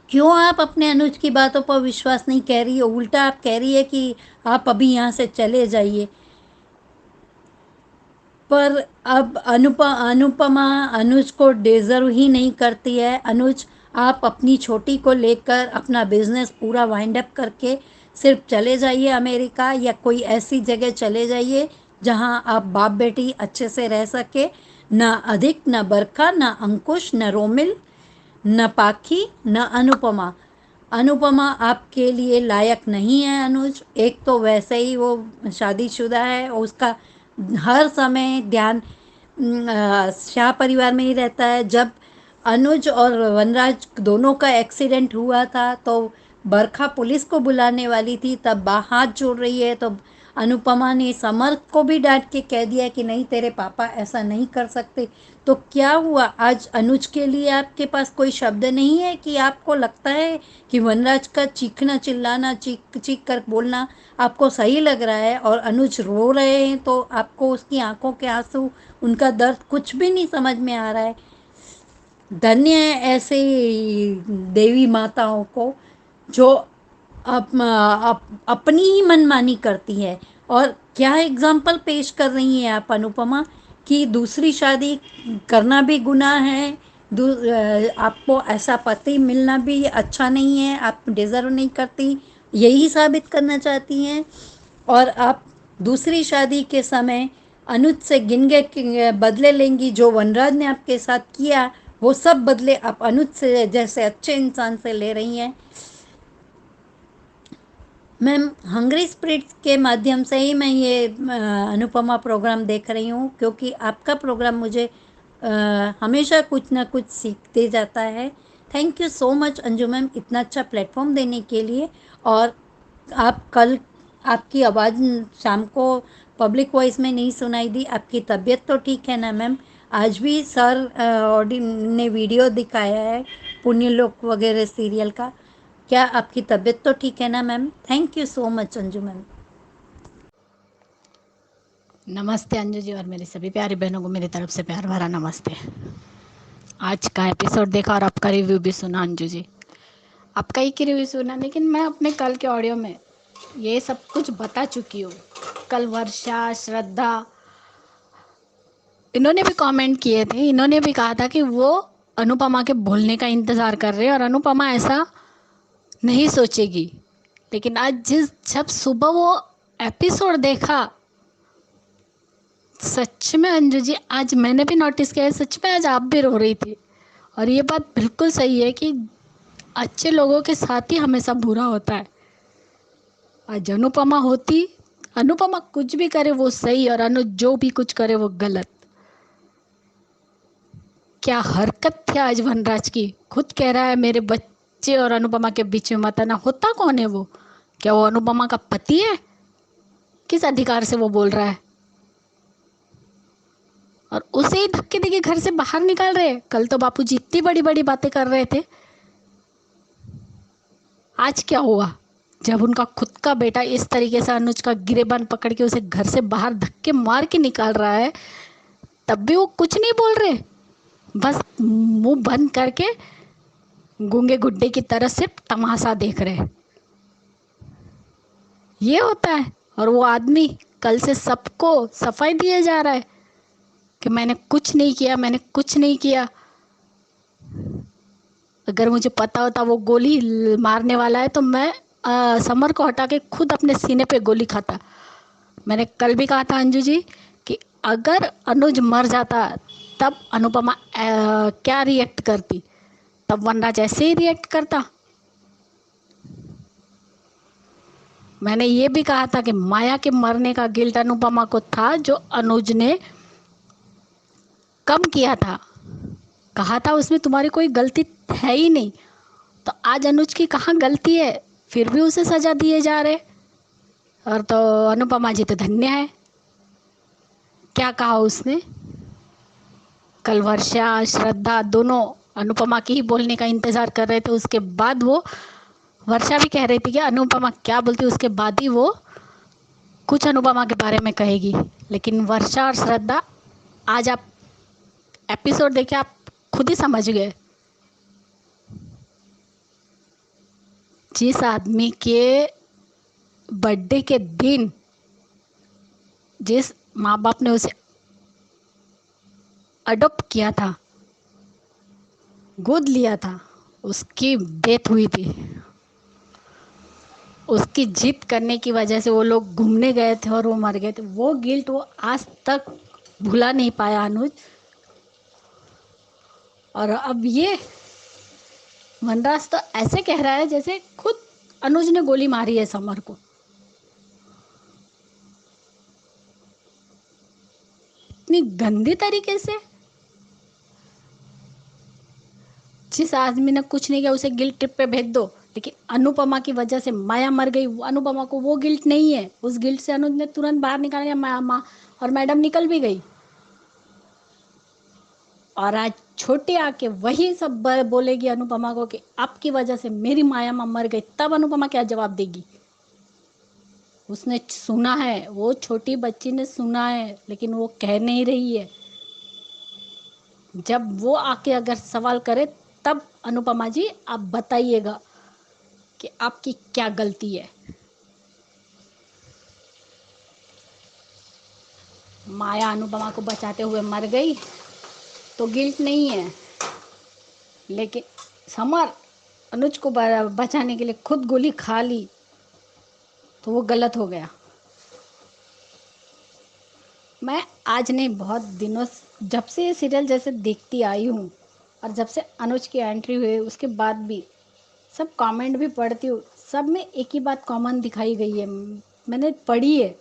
S5: क्यों आप अपने अनुज की बातों पर विश्वास नहीं कह रही है? उल्टा आप कह रही है कि आप अभी यहाँ से चले जाइए। पर अब अनुपमा अनुज को डिजर्व ही नहीं करती है। अनुज, आप अपनी छोटी को लेकर अपना बिजनेस पूरा वाइंड अप करके सिर्फ चले जाइए अमेरिका, या कोई ऐसी जगह चले जाइए जहां आप बाप बेटी अच्छे से रह सके। ना अधिक, ना बरखा, ना अंकुश, ना रोमिल, न पाखी, न अनुपमा। अनुपमा आपके लिए लायक नहीं है अनुज। एक तो वैसे ही वो शादीशुदा है, उसका हर समय ध्यान शाह परिवार में ही रहता है। जब अनुज और वनराज दोनों का एक्सीडेंट हुआ था तो बरखा पुलिस को बुलाने वाली थी, तब हाथ जोड़ रही है, तो अनुपमा ने समर को भी डांट के कह दिया कि नहीं, तेरे पापा ऐसा नहीं कर सकते। तो क्या हुआ? आज अनुज के लिए आपके पास कोई शब्द नहीं है कि आपको लगता है कि वनराज का चीखना चिल्लाना, चीख चीख कर बोलना आपको सही लग रहा है, और अनुज रो रहे हैं तो आपको उसकी आंखों के आंसू, उनका दर्द कुछ भी नहीं समझ में आ रहा है। धन्य है ऐसे देवी माताओं को जो अपनी ही मनमानी करती है। और क्या एग्जाम्पल पेश कर रही हैं आप अनुपमा कि दूसरी शादी करना भी गुनाह है, आपको ऐसा पति मिलना भी अच्छा नहीं है, आप डिज़र्व नहीं करती, यही साबित करना चाहती हैं। और आप दूसरी शादी के समय अनुज से गिन बदले लेंगी। जो वनराज ने आपके साथ किया वो सब बदले आप अनुज से जैसे अच्छे इंसान से ले रही हैं। मैम, हंग्री स्पिरिट्स के माध्यम से ही मैं ये अनुपमा प्रोग्राम देख रही हूँ, क्योंकि आपका प्रोग्राम मुझे हमेशा कुछ ना कुछ सीखते जाता है। Thank you so much Anju ma'am, इतना अच्छा प्लेटफॉर्म देने के लिए। और आप कल, आपकी आवाज़ शाम को पब्लिक वॉइस में नहीं सुनाई दी। आपकी तबीयत तो ठीक है ना मैम? आज भी सर ने वीडियो दिखाया है पुण्यलोक वगैरह सीरियल का। क्या आपकी तबीयत तो ठीक है ना ma'am? Thank you so much Anju ma'am.
S6: नमस्ते अंजू जी, और मेरी सभी प्यारी बहनों को मेरी तरफ से प्यार भरा नमस्ते। आज का एपिसोड देखा और आपका रिव्यू भी सुना अंजू जी। आपका ही रिव्यू सुना, लेकिन मैं अपने कल के ऑडियो में ये सब कुछ बता चुकी हूँ। कल वर्षा, श्रद्धा, इन्होंने भी कमेंट किए थे। इन्होंने भी कहा था कि वो अनुपमा के बोलने का इंतज़ार कर रहे हैं और अनुपमा ऐसा नहीं सोचेगी। लेकिन आज जब सुबह वो एपिसोड देखा, सच में अंजू जी, आज मैंने भी नोटिस किया है, सच में आज आप भी रो रही थी। और ये बात बिल्कुल सही है कि अच्छे लोगों के साथ ही हमेशा बुरा होता है। आज अनुपमा कुछ भी करे वो सही, और अनुज जो भी कुछ करे वो गलत। क्या हरकत थी आज वनराज की। खुद कह रहा है मेरे बच्चे और अनुपमा के बीच में मत आना। होता कौन है वो? क्या वो अनुपमा का पति है? किस अधिकार से वो बोल रहा है? और उसे ही धक्के देके घर से बाहर निकाल रहे हैं। कल तो बापूजी इतनी बड़ी बड़ी बातें कर रहे थे, आज क्या हुआ जब उनका खुद का बेटा इस तरीके से अनुज का गिरेबान पकड़ के उसे घर से बाहर धक्के मार के निकाल रहा है, तब भी वो कुछ नहीं बोल रहे, बस मुंह बंद करके गूंगे गुड्डे की तरह सिर्फ तमाशा देख रहे। ये होता है। और वो आदमी कल से सबको सफाई दिए जा रहा है कि मैंने कुछ नहीं किया, मैंने कुछ नहीं किया। अगर मुझे पता होता वो गोली मारने वाला है तो मैं समर को हटा के खुद अपने सीने पे गोली खाता। मैंने कल भी कहा था अंजू जी कि अगर अनुज मर जाता तब अनुपमा क्या रिएक्ट करती, तब वनराज ऐसे ही रिएक्ट करता। मैंने ये भी कहा था कि माया के मरने का गिल्ट अनुपमा को था, जो अनुज ने कम किया था। कहा था उसमें तुम्हारी कोई गलती है ही नहीं। तो आज अनुज की कहाँ गलती है, फिर भी उसे सजा दिए जा रहे। और तो अनुपमा जी तो धन्य है। क्या कहा उसने? कल वर्षा श्रद्धा दोनों अनुपमा की ही बोलने का इंतजार कर रहे थे। उसके बाद वो वर्षा भी कह रही थी कि अनुपमा क्या बोलती, उसके बाद ही वो कुछ अनुपमा के बारे में कहेगी। लेकिन वर्षा और श्रद्धा, आज आप एपिसोड देखे आप खुद ही समझ गए। जिस आदमी के बर्थडे के दिन जिस माँ बाप ने उसे अडॉप्ट किया था, गोद लिया था, उसकी डेथ हुई थी। उसकी जिद करने की वजह से वो लोग घूमने गए थे और वो मर गए थे। वो गिल्ट वो आज तक भुला नहीं पाया अनुज। और अब ये वनराज तो ऐसे कह रहा है जैसे खुद अनुज ने गोली मारी है समर को। इतनी गंदी तरीके से। जिस आदमी ने कुछ नहीं किया उसे गिल्ट ट्रिप पे भेज दो, लेकिन अनुपमा की वजह से माया मर गई, अनुपमा को वो गिल्ट नहीं है। उस गिल्ट से अनुज ने तुरंत बाहर निकाल दिया। माँ और मैडम निकल भी गई। और आज छोटी आके वही सब बोलेगी अनुपमा को कि आपकी वजह से मेरी माया माँ मर गई, तब अनुपमा क्या जवाब देगी? उसने सुना है, वो छोटी बच्ची ने सुना है, लेकिन वो कह नहीं रही है। जब वो आके अगर सवाल करे तब अनुपमा जी आप बताइएगा कि आपकी क्या गलती है। माया अनुपमा को बचाते हुए मर गई तो गिल्ट नहीं है, लेकिन समर अनुज को बचाने के लिए खुद गोली खा ली तो वो गलत हो गया। मैं आज नहीं, बहुत दिनों जब से ये सीरियल जैसे देखती आई हूँ और जब से अनुज की एंट्री हुई उसके बाद भी सब कमेंट भी पढ़ती हूँ, सब में एक ही बात कॉमन दिखाई गई है, मैंने पढ़ी है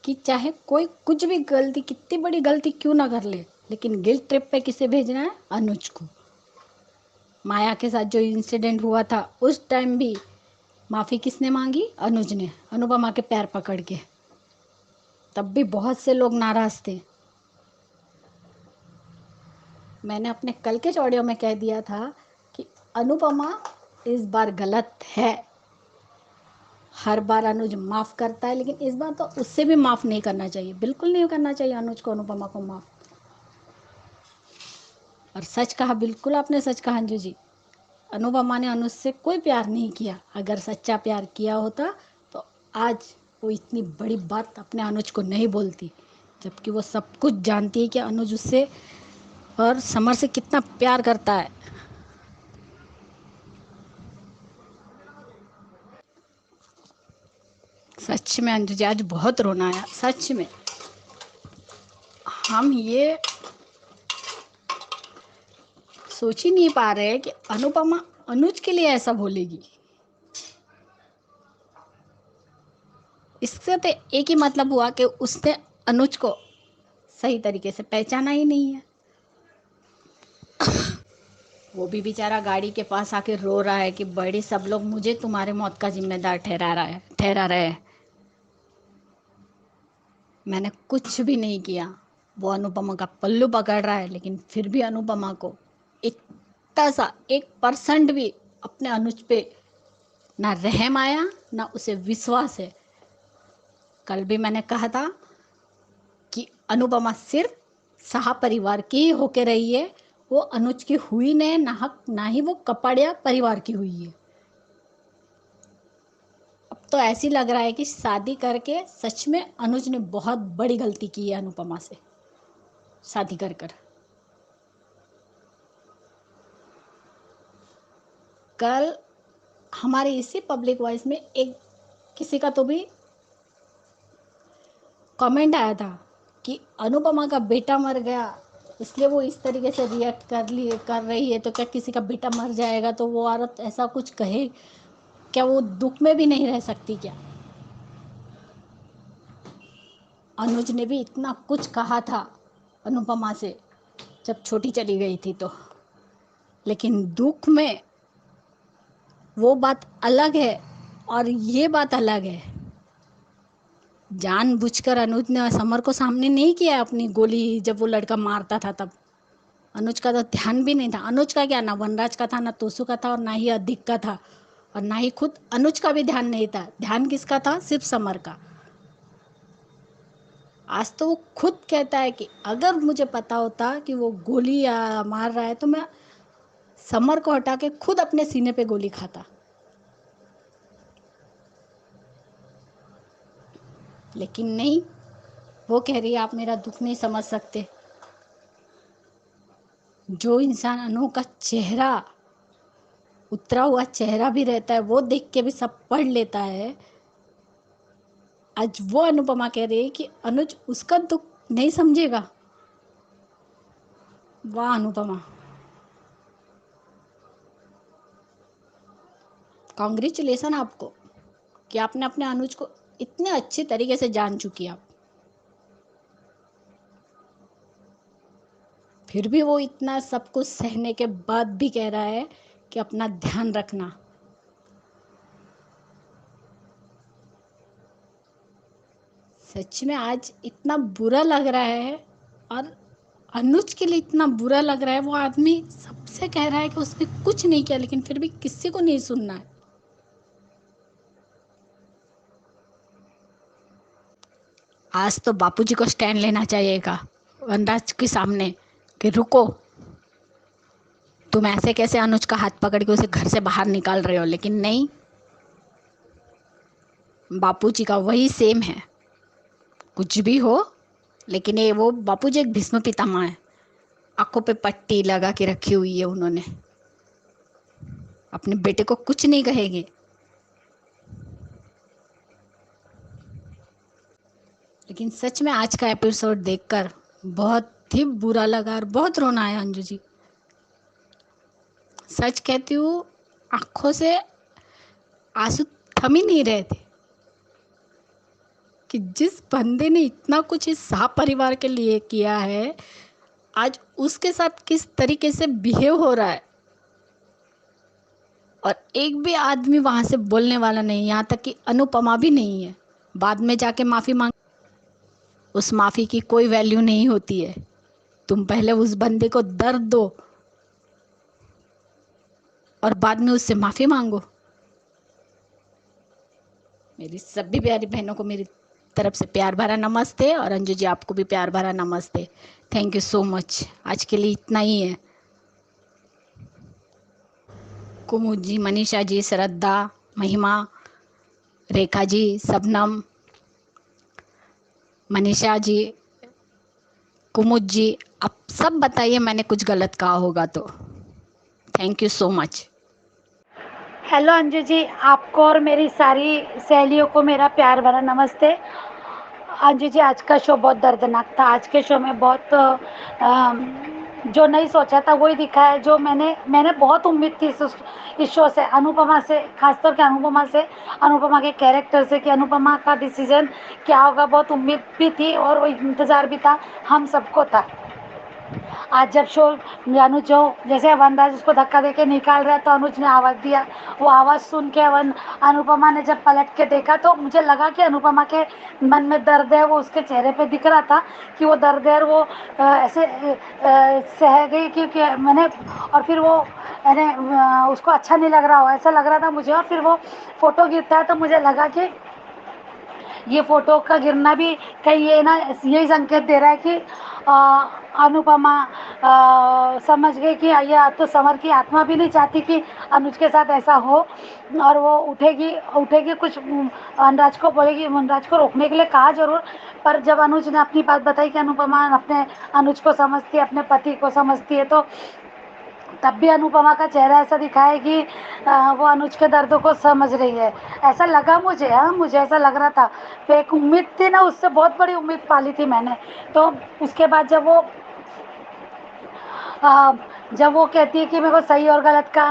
S6: कि चाहे कोई कुछ भी गलती, कितनी बड़ी गलती क्यों ना कर ले, लेकिन गिल्ट ट्रिप पे किसे भेजना है? अनुज को। माया के साथ जो इंसिडेंट हुआ था उस टाइम भी माफ़ी किसने मांगी? अनुज ने, अनुपमा के पैर पकड़ के। तब भी बहुत से लोग नाराज थे। मैंने अपने कल के ऑडियो में कह दिया था कि अनुपमा इस बार गलत है। हर बार अनुज माफ़ करता है, लेकिन इस बार तो उससे भी माफ़ नहीं करना चाहिए, बिल्कुल नहीं करना चाहिए अनुज को, अनुपमा को माफ़। और सच कहा, बिल्कुल आपने सच कहा अंजू जी, अनुपमा ने अनुज से कोई प्यार नहीं किया। अगर सच्चा प्यार किया होता तो आज वो इतनी बड़ी बात अपने अनुज को नहीं बोलती, जबकि वो सब कुछ जानती है कि अनुज उससे और समर से कितना प्यार करता है। सच में अंजू जी आज बहुत रोना आया, सच में। हम ये सोच ही नहीं पा रहे कि अनुपमा अनुज के लिए ऐसा बोलेगी। इससे तो एक ही मतलब हुआ कि उसने अनुज को सही तरीके से पहचाना ही नहीं है। वो भी बेचारा गाड़ी के पास आके रो रहा है कि बड़ी सब लोग मुझे तुम्हारे मौत का जिम्मेदार ठहरा रहे हैं। मैंने कुछ भी नहीं किया। वो अनुपमा का पल्लू पकड़ रहा है, लेकिन फिर भी अनुपमा को इतना सा 1% भी अपने अनुज पे ना रहम आया, ना उसे विश्वास है। कल भी मैंने कहा था कि अनुपमा सिर्फ शाह परिवार की होके रही है, वो अनुज की हुई नहीं, ना ही वो कपड़िया परिवार की हुई है। अब तो ऐसी लग रहा है कि शादी करके सच में अनुज ने बहुत बड़ी गलती की है अनुपमा से शादी कर कर। कल हमारे इसी पब्लिक वॉइस में एक किसी का तो भी कमेंट आया था कि अनुपमा का बेटा मर गया, इसलिए वो इस तरीके से रिएक्ट कर रही है, तो क्या किसी का बेटा मर जाएगा तो वो औरत ऐसा कुछ कहे, क्या वो दुख में भी नहीं रह सकती क्या? अनुज ने भी इतना कुछ कहा था अनुपमा से जब छोटी चली गई थी तो, लेकिन दुख में वो बात अलग है और ये बात अलग है। जानबूझकर अनुज ने समर को सामने नहीं किया अपनी गोली, जब वो लड़का मारता था तब अनुज का तो ध्यान भी नहीं था। अनुज का क्या, ना वनराज का था, ना तोसु का था, और ना ही अधिक का था, और ना ही खुद अनुज का भी ध्यान नहीं था। ध्यान किसका था? सिर्फ समर का। आज तो वो खुद कहता है कि अगर मुझे पता होता कि वो गोली मार रहा है तो मैं समर को हटा के खुद अपने सीने पे गोली खाता। लेकिन नहीं, वो कह रही है आप मेरा दुख नहीं समझ सकते। जो इंसान अनु का चेहरा, उतरा हुआ चेहरा भी रहता है, वो देख के भी सब पढ़ लेता है, आज वो अनुपमा कह रही है कि अनुज उसका दुख नहीं समझेगा। वाह अनुपमा, कॉन्ग्रेचुलेसन आपको कि आपने अपने अनुज को इतने अच्छे तरीके से जान चुकी आप। फिर भी वो इतना सब कुछ सहने के बाद भी कह रहा है कि अपना ध्यान रखना। सच में आज इतना बुरा लग रहा है, और अनुज के लिए इतना बुरा लग रहा है। वो आदमी सबसे कह रहा है कि उसने कुछ नहीं किया, लेकिन फिर भी किसी को नहीं सुनना है। आज तो बापूजी को स्टैंड लेना चाहिएगा वनराज के सामने कि रुको, तुम ऐसे कैसे अनुज का हाथ पकड़ के उसे घर से बाहर निकाल रहे हो। लेकिन नहीं, बापूजी का वही सेम है। कुछ भी हो, लेकिन ये वो बापूजी एक भीष्म पितामह है। आंखों पे पट्टी लगा के रखी हुई है उन्होंने, अपने बेटे को कुछ नहीं कहेंगे। लेकिन सच में आज का एपिसोड देखकर बहुत ही बुरा लगा और बहुत रोना आया अंजू जी। सच कहती हूँ, आंखों से आंसू थम ही नहीं रहे थे कि जिस बंदे ने इतना कुछ इस शाह परिवार के लिए किया है, आज उसके साथ किस तरीके से बिहेव हो रहा है। और एक भी आदमी वहां से बोलने वाला नहीं, यहाँ तक कि अनुपमा भी नहीं है। बाद में जाके माफी मांग, उस माफी की कोई वैल्यू नहीं होती है। तुम पहले उस बंदे को दर्द दो और बाद में उससे माफी मांगो। मेरी सभी प्यारी बहनों को मेरी तरफ से प्यार भरा नमस्ते, और अंजू जी आपको भी प्यार भरा नमस्ते। Thank you so much. आज के लिए इतना ही है। कुमुद जी, मनीषा जी, श्रद्धा, महिमा, रेखा जी, सबनम, मनीषा जी, कुमुद जी, आप सब बताइए मैंने कुछ गलत कहा होगा तो। Thank you so much.
S7: Hello Anju ji, आपको और मेरी सारी सहेलियों को मेरा प्यार भरा नमस्ते। अंजू जी, आज का शो बहुत दर्दनाक था। आज के शो में बहुत जो नहीं सोचा था वही दिखा है। जो मैंने बहुत उम्मीद थी इस शो से, अनुपमा से, खासतौर के अनुपमा से, अनुपमा के कैरेक्टर से, कि अनुपमा का डिसीजन क्या होगा। बहुत उम्मीद भी थी और वो इंतज़ार भी था, हम सबको था। आज जब शो अनुज जो जैसे वनराज उसको धक्का देके निकाल रहा है तो अनुज ने आवाज़ दिया। वो आवाज़ सुन के अनुपमा ने जब पलट के देखा तो मुझे लगा कि अनुपमा के मन में दर्द है, वो उसके चेहरे पे दिख रहा था कि वो दर्द है। और वो ऐसे सह गई क्योंकि मैंने, और फिर वो मैंने उसको अच्छा नहीं लग रहा हो ऐसा लग रहा था मुझे। और फिर वो फोटो गिरता है तो मुझे लगा कि ये फोटो का गिरना भी कहीं ये ना यही संकेत दे रहा है कि अनुपमा समझ गई कि ये तो समर की आत्मा भी नहीं चाहती कि अनुज के साथ ऐसा हो। और वो उठेगी उठेगी कुछ वनराज को बोलेगी, वनराज को रोकने के लिए कहा जरूर, पर जब अनुज ने अपनी बात बताई कि अनुपमा अपने अनुज को समझती है, अपने पति को समझती है, तो तब भी अनुपमा का चेहरा ऐसा दिखा है कि वो अनुज के दर्द को समझ रही है। ऐसा लगा मुझे, हाँ मुझे ऐसा लग रहा था। तो एक उम्मीद थी ना, उससे बहुत बड़ी उम्मीद पाली थी मैंने। तो उसके बाद अ, जब वो कहती है कि मेरे को सही और गलत का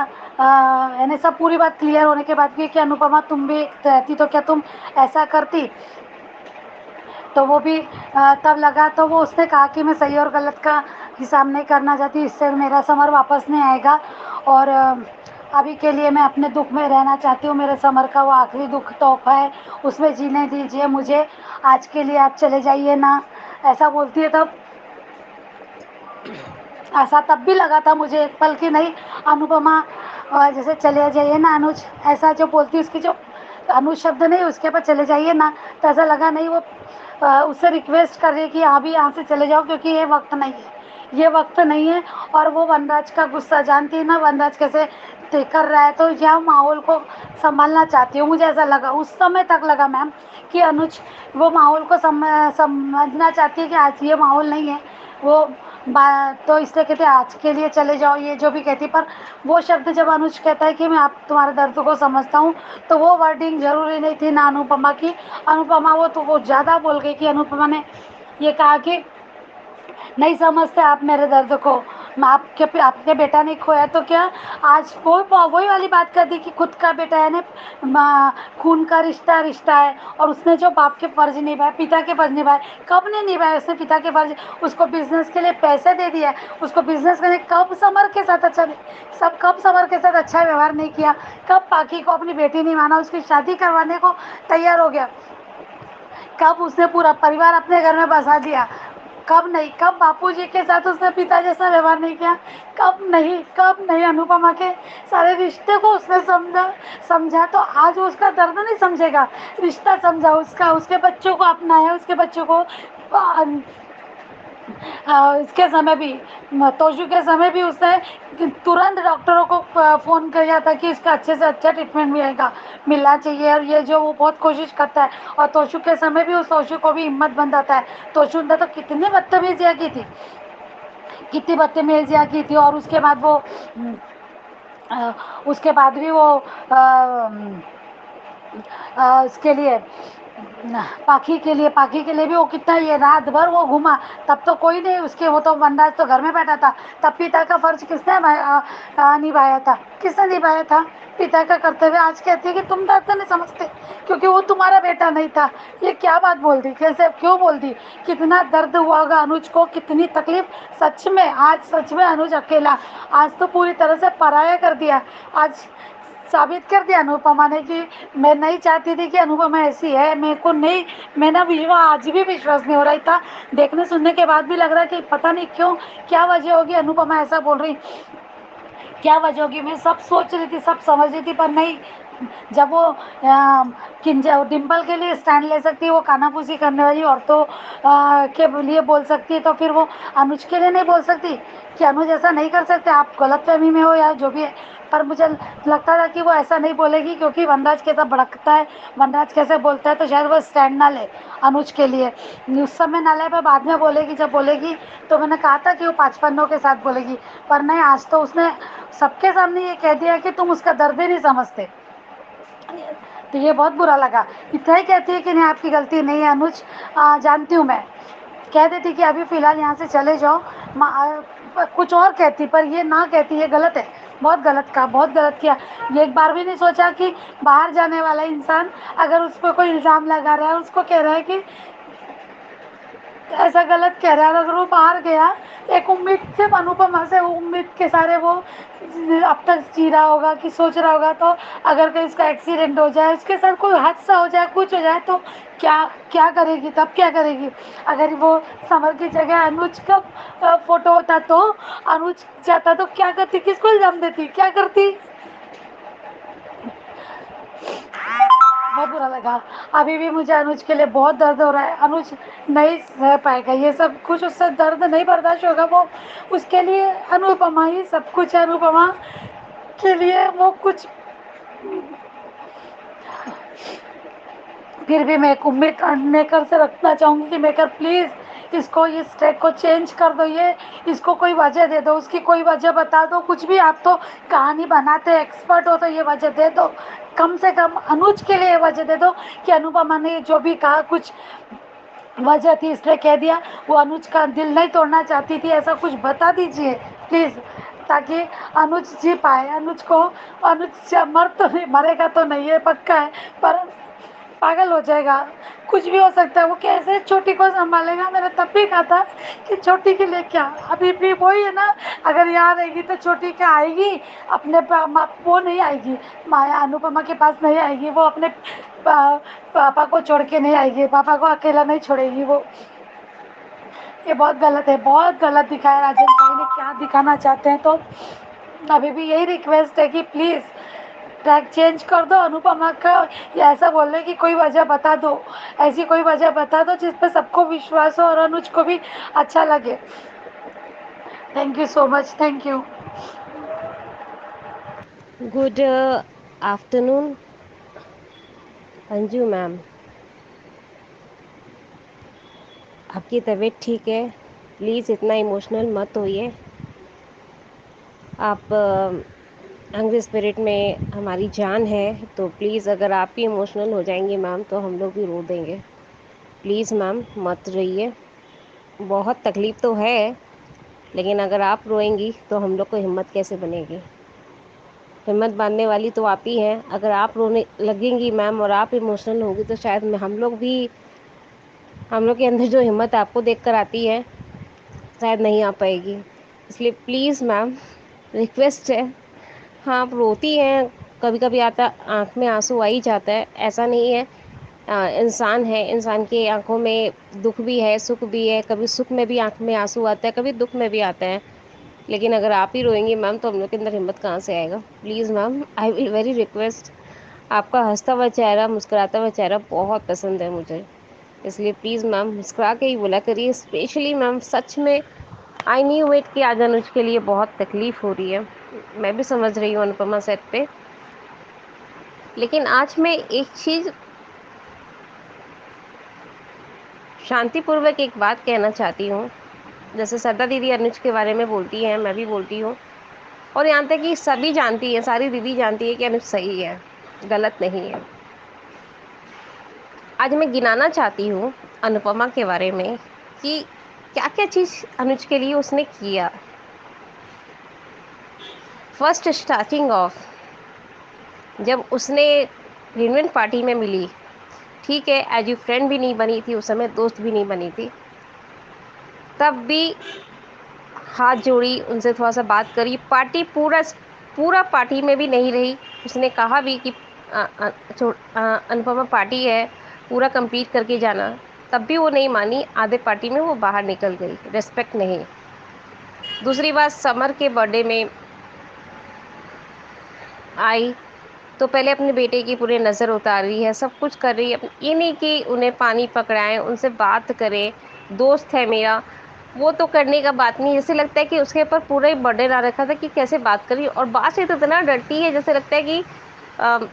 S7: यानी सब पूरी बात क्लियर होने के बाद कि अनुपमा तुम भी रहती तो क्या तुम ऐसा करती, तो वो भी तब लगा। तो वो उसने कहा कि मैं सही और गलत का हिसाब नहीं करना चाहती, इससे मेरा समर वापस नहीं आएगा। और अभी के लिए मैं अपने दुख में रहना चाहती हूँ। मेरे समर का वो आखिरी दुख तोहफा है, उसमें जीने दीजिए मुझे, आज के लिए आप चले जाइए ना, ऐसा बोलती है। तब ऐसा तब भी लगा था मुझे एक पल की नहीं, अनुपमा जैसे चले जाइए ना अनुज, ऐसा जो बोलती है, उसकी जो अनुज शब्द नहीं उसके पर चले जाइए ना, तो ऐसा लगा नहीं वो उससे रिक्वेस्ट कर रही है कि अभी यहाँ से चले जाओ क्योंकि ये वक्त नहीं है, ये वक्त नहीं है। और वो वनराज का गुस्सा जानती है ना, वनराज कैसे कर रहा है, तो यह माहौल को संभालना चाहती हूँ। मुझे ऐसा लगा, उस समय तक लगा मैम कि अनुज वो माहौल को समझना चाहती है कि आज ये माहौल नहीं है वो तो इसलिए कहते हैं आज के लिए चले जाओ, ये जो भी कहती। पर वो शब्द जब अनुज कहता है कि मैं आप तुम्हारे दर्द को समझता हूँ, तो वो वर्डिंग जरूरी नहीं थी ना अनुपमा की। अनुपमा वो ज़्यादा बोल गई कि अनुपमा ने ये कहा कि नहीं समझते आप मेरे दर्द को, मैं आपके बेटा ने खोया तो क्या। आज वही वाली बात कर दी कि खुद का बेटा है ना, खून का रिश्ता रिश्ता है, और उसने जो बाप के फर्ज निभाए, पिता के फर्ज निभाए, कब नहीं निभाए उसने पिता के फर्ज। उसको बिजनेस के लिए पैसे दे दिया, उसको बिजनेस करने, कब समर के साथ कब समर के साथ अच्छा व्यवहार नहीं किया, कब पाकी को अपनी बेटी नहीं माना, उसकी शादी करवाने को तैयार हो गया, कब उसने पूरा परिवार अपने घर में बसा दिया, कब नहीं, कब बापूजी के साथ उसने पिता जैसा व्यवहार नहीं किया, कब नहीं अनुपमा के सारे रिश्ते को उसने समझा। तो आज वो उसका दर्द नहीं समझेगा, रिश्ता समझा उसका, उसके बच्चों को अपनाया, उसके बच्चों को इसके समय भी, तोशु के समय भी उसने तुरंत डॉक्टरों को फ़ोन किया था कि इसका अच्छे से अच्छा ट्रीटमेंट मिलना चाहिए। और ये जो वो बहुत कोशिश करता है, और तोशु के समय भी उस तोशु को भी हिम्मत बनाता है। तोशु ने तो कितनी बदतमीजियाँ की थी, कितनी बदतमीजियाँ की थी। और उसके बाद भी वो उसके लिए पाखी के लिए भी वो कितना ये रात भर वो घूमा, तब तो कोई नहीं उसके, वो तो वनराज तो घर में बैठा था। तब पिता का फर्ज किसने निभाया था, किसने निभाया था पिता का कर्तव्य। आज कहती है कि तुम दर्द नहीं समझते क्योंकि वो तुम्हारा बेटा नहीं था। ये क्या बात बोल दी, कैसे क्यों बोल दी, कितना दर्द हुआ होगा अनुज को, कितनी तकलीफ। सच में आज सच में अनुज अकेला, आज तो पूरी तरह से पराया कर दिया। आज साबित कर दिया अनुपमा ने कि मैं नहीं चाहती थी कि अनुपमा ऐसी है, मेरे को नहीं, मैं ना विश्वास, आज भी विश्वास नहीं हो रहा था। देखने सुनने के बाद भी लग रहा है कि पता नहीं क्यों, क्या वजह होगी अनुपमा ऐसा बोल रही, क्या वजह होगी। मैं सब सोच रही थी, सब समझ रही थी, पर नहीं। जब वो डिम्पल के लिए स्टैंड ले सकती है, वो कानाफूसी करने वाली औरतों के लिए बोल सकती है, तो फिर वो अनुज के लिए नहीं बोल सकती कि अनुज ऐसा नहीं कर सकते, आप गलतफहमी में हो या जो भी है। पर मुझे लगता था कि वो ऐसा नहीं बोलेगी क्योंकि वनराज कैसा भड़कता है, वनराज कैसे बोलता है, तो शायद वो स्टैंड ना ले अनुज के लिए, उस समय ना ले, पर बाद में बोलेगी। जब बोलेगी तो मैंने कहा था कि वो 5 पन्नों के साथ बोलेगी, पर नहीं, आज तो उसने सबके सामने ये कह दिया कि तुम उसका दर्द ही नहीं समझते। तो ये बहुत बुरा लगा। इतना ही कहती है कि नहीं आपकी गलती नहीं है अनुज, जानती हूँ मैं, कह देती कि अभी फ़िलहाल यहाँ से चले जाओ, कुछ और कहती, पर ये ना कहती, ये गलत है। बहुत गलत कहा, बहुत गलत किया। ये एक बार भी नहीं सोचा कि बाहर जाने वाला इंसान अगर उस पर कोई इल्ज़ाम लगा रहा है, उसको कह रहा है कि ऐसा गलत कह रहा है। अगर वो बाहर गया, एक उम्मीद, सिर्फ अनुपमा से उम्मीद के सारे वो अब तक जी रहा होगा कि सोच रहा होगा, तो अगर कहीं उसका एक्सीडेंट हो जाए, उसके साथ कोई हादसा हो जाए, कुछ हो जाए, तो क्या क्या करेगी? तब क्या करेगी? अगर वो समर की जगह अनुज का फोटो होता, तो अनुज जाता तो क्या करती? किसको इल्ज़ाम देती? क्या करती? बहुत बुरा लगा। अभी भी मुझे अनुज के लिए बहुत दर्द हो रहा है। अनुज नहीं सह पाएगा ये सब कुछ, उससे दर्द नहीं बर्दाश्त होगा। वो उसके लिए अनुपमा ही सब कुछ है। अनुपमा के लिए वो कुछ, फिर भी मैं एक उम्मीद मेकर से रखना चाहूँगी कि मेकर प्लीज़ इसको, इस ट्रैक को चेंज कर दो। ये इसको कोई वजह दे दो, उसकी कोई वजह बता दो, कुछ भी। आप तो कहानी बनाते एक्सपर्ट हो, तो ये वजह दे दो। कम से कम अनुज के लिए वजह दे दो कि अनुपमा ने जो भी कहा कुछ वजह थी इसलिए कह दिया। वो अनुज का दिल नहीं तोड़ना चाहती थी, ऐसा कुछ बता दीजिए प्लीज़, ताकि अनुज जी पाए। अनुज को, अनुज मर तो नहीं, मरेगा तो नहीं है पक्का है, पर पागल हो जाएगा। कुछ भी हो सकता है। वो कैसे छोटी को संभालेगा? मैंने तब भी कहा था कि छोटी के लिए क्या, अभी भी वही है ना। अगर यहाँ रहेगी तो छोटी क्या आएगी? अपने वो नहीं आएगी, माया अनुपमा के पास नहीं आएगी। वो अपने पापा को छोड़ के नहीं आएगी, पापा को अकेला नहीं छोड़ेगी वो। ये बहुत गलत है, बहुत गलत दिखाया राजेश भाई ने। क्या दिखाना चाहते हैं? तो अभी भी यही रिक्वेस्ट है कि प्लीज़ ट्रैक चेंज कर दो अनुपमा का, या ऐसा बोल रहे कि कोई वजह बता दो, ऐसी कोई वजह बता दो जिस पे सबको विश्वास हो और अनुज को भी अच्छा लगे। Thank you so much, thank you.
S8: Good afternoon Anju ma'am, आपकी तबीयत ठीक है? प्लीज़ इतना इमोशनल मत होइए। आप हंग्री स्पिरिट में हमारी जान है, तो प्लीज़ अगर आप भी इमोशनल हो जाएंगी मैम तो हम लोग भी रो देंगे। प्लीज़ मैम मत रोइए। बहुत तकलीफ़ तो है, लेकिन अगर आप रोएंगी तो हम लोग को हिम्मत कैसे बनेगी? हिम्मत बांधने वाली तो आप ही हैं। अगर आप रोने लगेंगी मैम और आप इमोशनल होगी तो शायद हम लोग के अंदर जो हिम्मत आपको देखकर आती है शायद नहीं आ पाएगी। इसलिए प्लीज़ मैम रिक्वेस्ट है। हाँ, आप रोती हैं, कभी कभी आता आँख में आंसू आ ही जाता है, ऐसा नहीं है। इंसान है, इंसान की आंखों में दुख भी है, सुख भी है। कभी सुख में भी आँख में आंसू आता है, कभी दुख में भी आता है। लेकिन अगर आप ही रोएंगी मैम तो हम लोग के अंदर हिम्मत कहाँ से आएगा? Please ma'am, I will very request. आपका हंसता हुआ चेहरा, मुस्कुराता हुआ चेहरा बहुत पसंद है मुझे, इसलिए प्लीज़ मैम मुस्कुरा के ही बोला करिए। स्पेशली मैम सच में आई न्यू इट कि आज अनुज के लिए बहुत तकलीफ़ हो रही है। मैं भी समझ रही हूँ अनुपमा सेट पे। लेकिन आज मैं एक चीज़ शांतिपूर्वक एक बात कहना चाहती हूँ। जैसे श्रद्धा दीदी अनुज के बारे में बोलती हैं, मैं भी बोलती हूँ, और यहाँ तक कि सभी जानती है, सारी दीदी जानती है कि अनुज सही है, गलत नहीं है। आज मैं गिनाना चाहती हूँ अनुपमा के बारे में कि क्या क्या चीज़ अनुज के लिए उसने किया। फर्स्ट स्टार्टिंग ऑफ जब उसने रियूनियन पार्टी में मिली, ठीक है, एज यू फ्रेंड भी नहीं बनी थी उस समय, दोस्त भी नहीं बनी थी, तब भी हाथ जोड़ी, उनसे थोड़ा सा बात करी। पार्टी पूरा पार्टी में भी नहीं रही। उसने कहा भी कि अनुपमा पार्टी है, पूरा कंप्लीट करके जाना, तब भी वो नहीं मानी। आधे पार्टी में वो बाहर निकल गई, रेस्पेक्ट नहीं। दूसरी बात, समर के बर्थडे में आई तो पहले अपने बेटे की पूरी नज़र उतार रही है, सब कुछ कर रही है। ये नहीं कि उन्हें पानी पकड़ाएं, उनसे बात करें, दोस्त है मेरा, वो तो करने का बात नहीं। जैसे लगता है कि उसके ऊपर पूरा ही बर्डन आ रखा था कि कैसे बात करी, और बात से तो इतना डरती है जैसे लगता है कि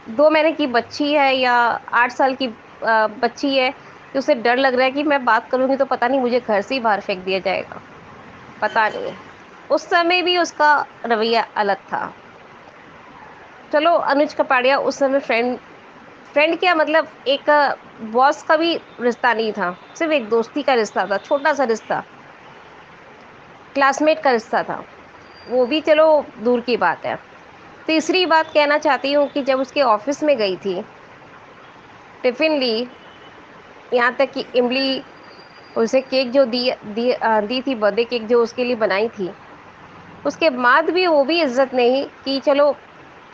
S8: 2 महीने की बच्ची है या 8 साल की बच्ची है, कि उसे डर लग रहा है कि मैं बात करूँगी तो पता नहीं मुझे घर से ही बाहर फेंक दिया जाएगा, पता नहीं। उस समय भी उसका रवैया अलग था। चलो, अनुज कपाड़िया उस समय फ्रेंड क्या, मतलब एक बॉस का भी रिश्ता नहीं था, सिर्फ एक दोस्ती का रिश्ता था, छोटा सा रिश्ता। क्लासमेट का रिश्ता था, वो भी चलो दूर की बात है। तीसरी बात कहना चाहती हूँ कि जब उसके ऑफिस में गई थी, टिफ़िन ली, यहाँ तक कि इमली उसे केक जो दी थी, बर्थडे केक जो उसके लिए बनाई थी, उसके बाद भी वो भी इज़्ज़त नहीं कि चलो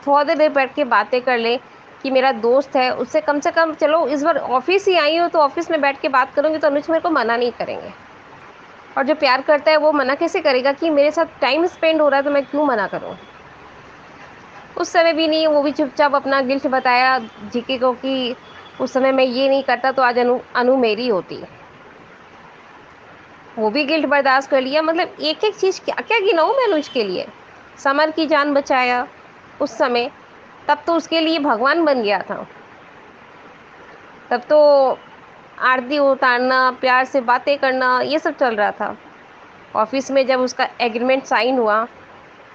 S8: थोड़ी देर बैठ के बातें कर लें, कि मेरा दोस्त है, उससे कम से कम चलो इस बार ऑफ़िस ही आई हूँ तो ऑफ़िस में बैठ के बात करूँगी तो अनुज मेरे को मना नहीं करेंगे। और जो प्यार करता है वो मना कैसे करेगा कि मेरे साथ टाइम स्पेंड हो रहा है तो मैं क्यों मना करूँ? उस समय भी नहीं, वो भी चुपचाप अपना गिल्ट बताया जीके को कि उस समय मैं ये नहीं करता तो आज अनु अनु मेरी होती। वो भी गिल्ट बर्दाश्त कर लिया। मतलब एक-एक चीज़ क्या-क्या गिनाऊँ मैं अनुज के लिए। समर की जान बचाया उस समय, तब तो उसके लिए भगवान बन गया था। तब तो आरती उतारना, प्यार से बातें करना, ये सब चल रहा था। ऑफ़िस में जब उसका एग्रीमेंट साइन हुआ,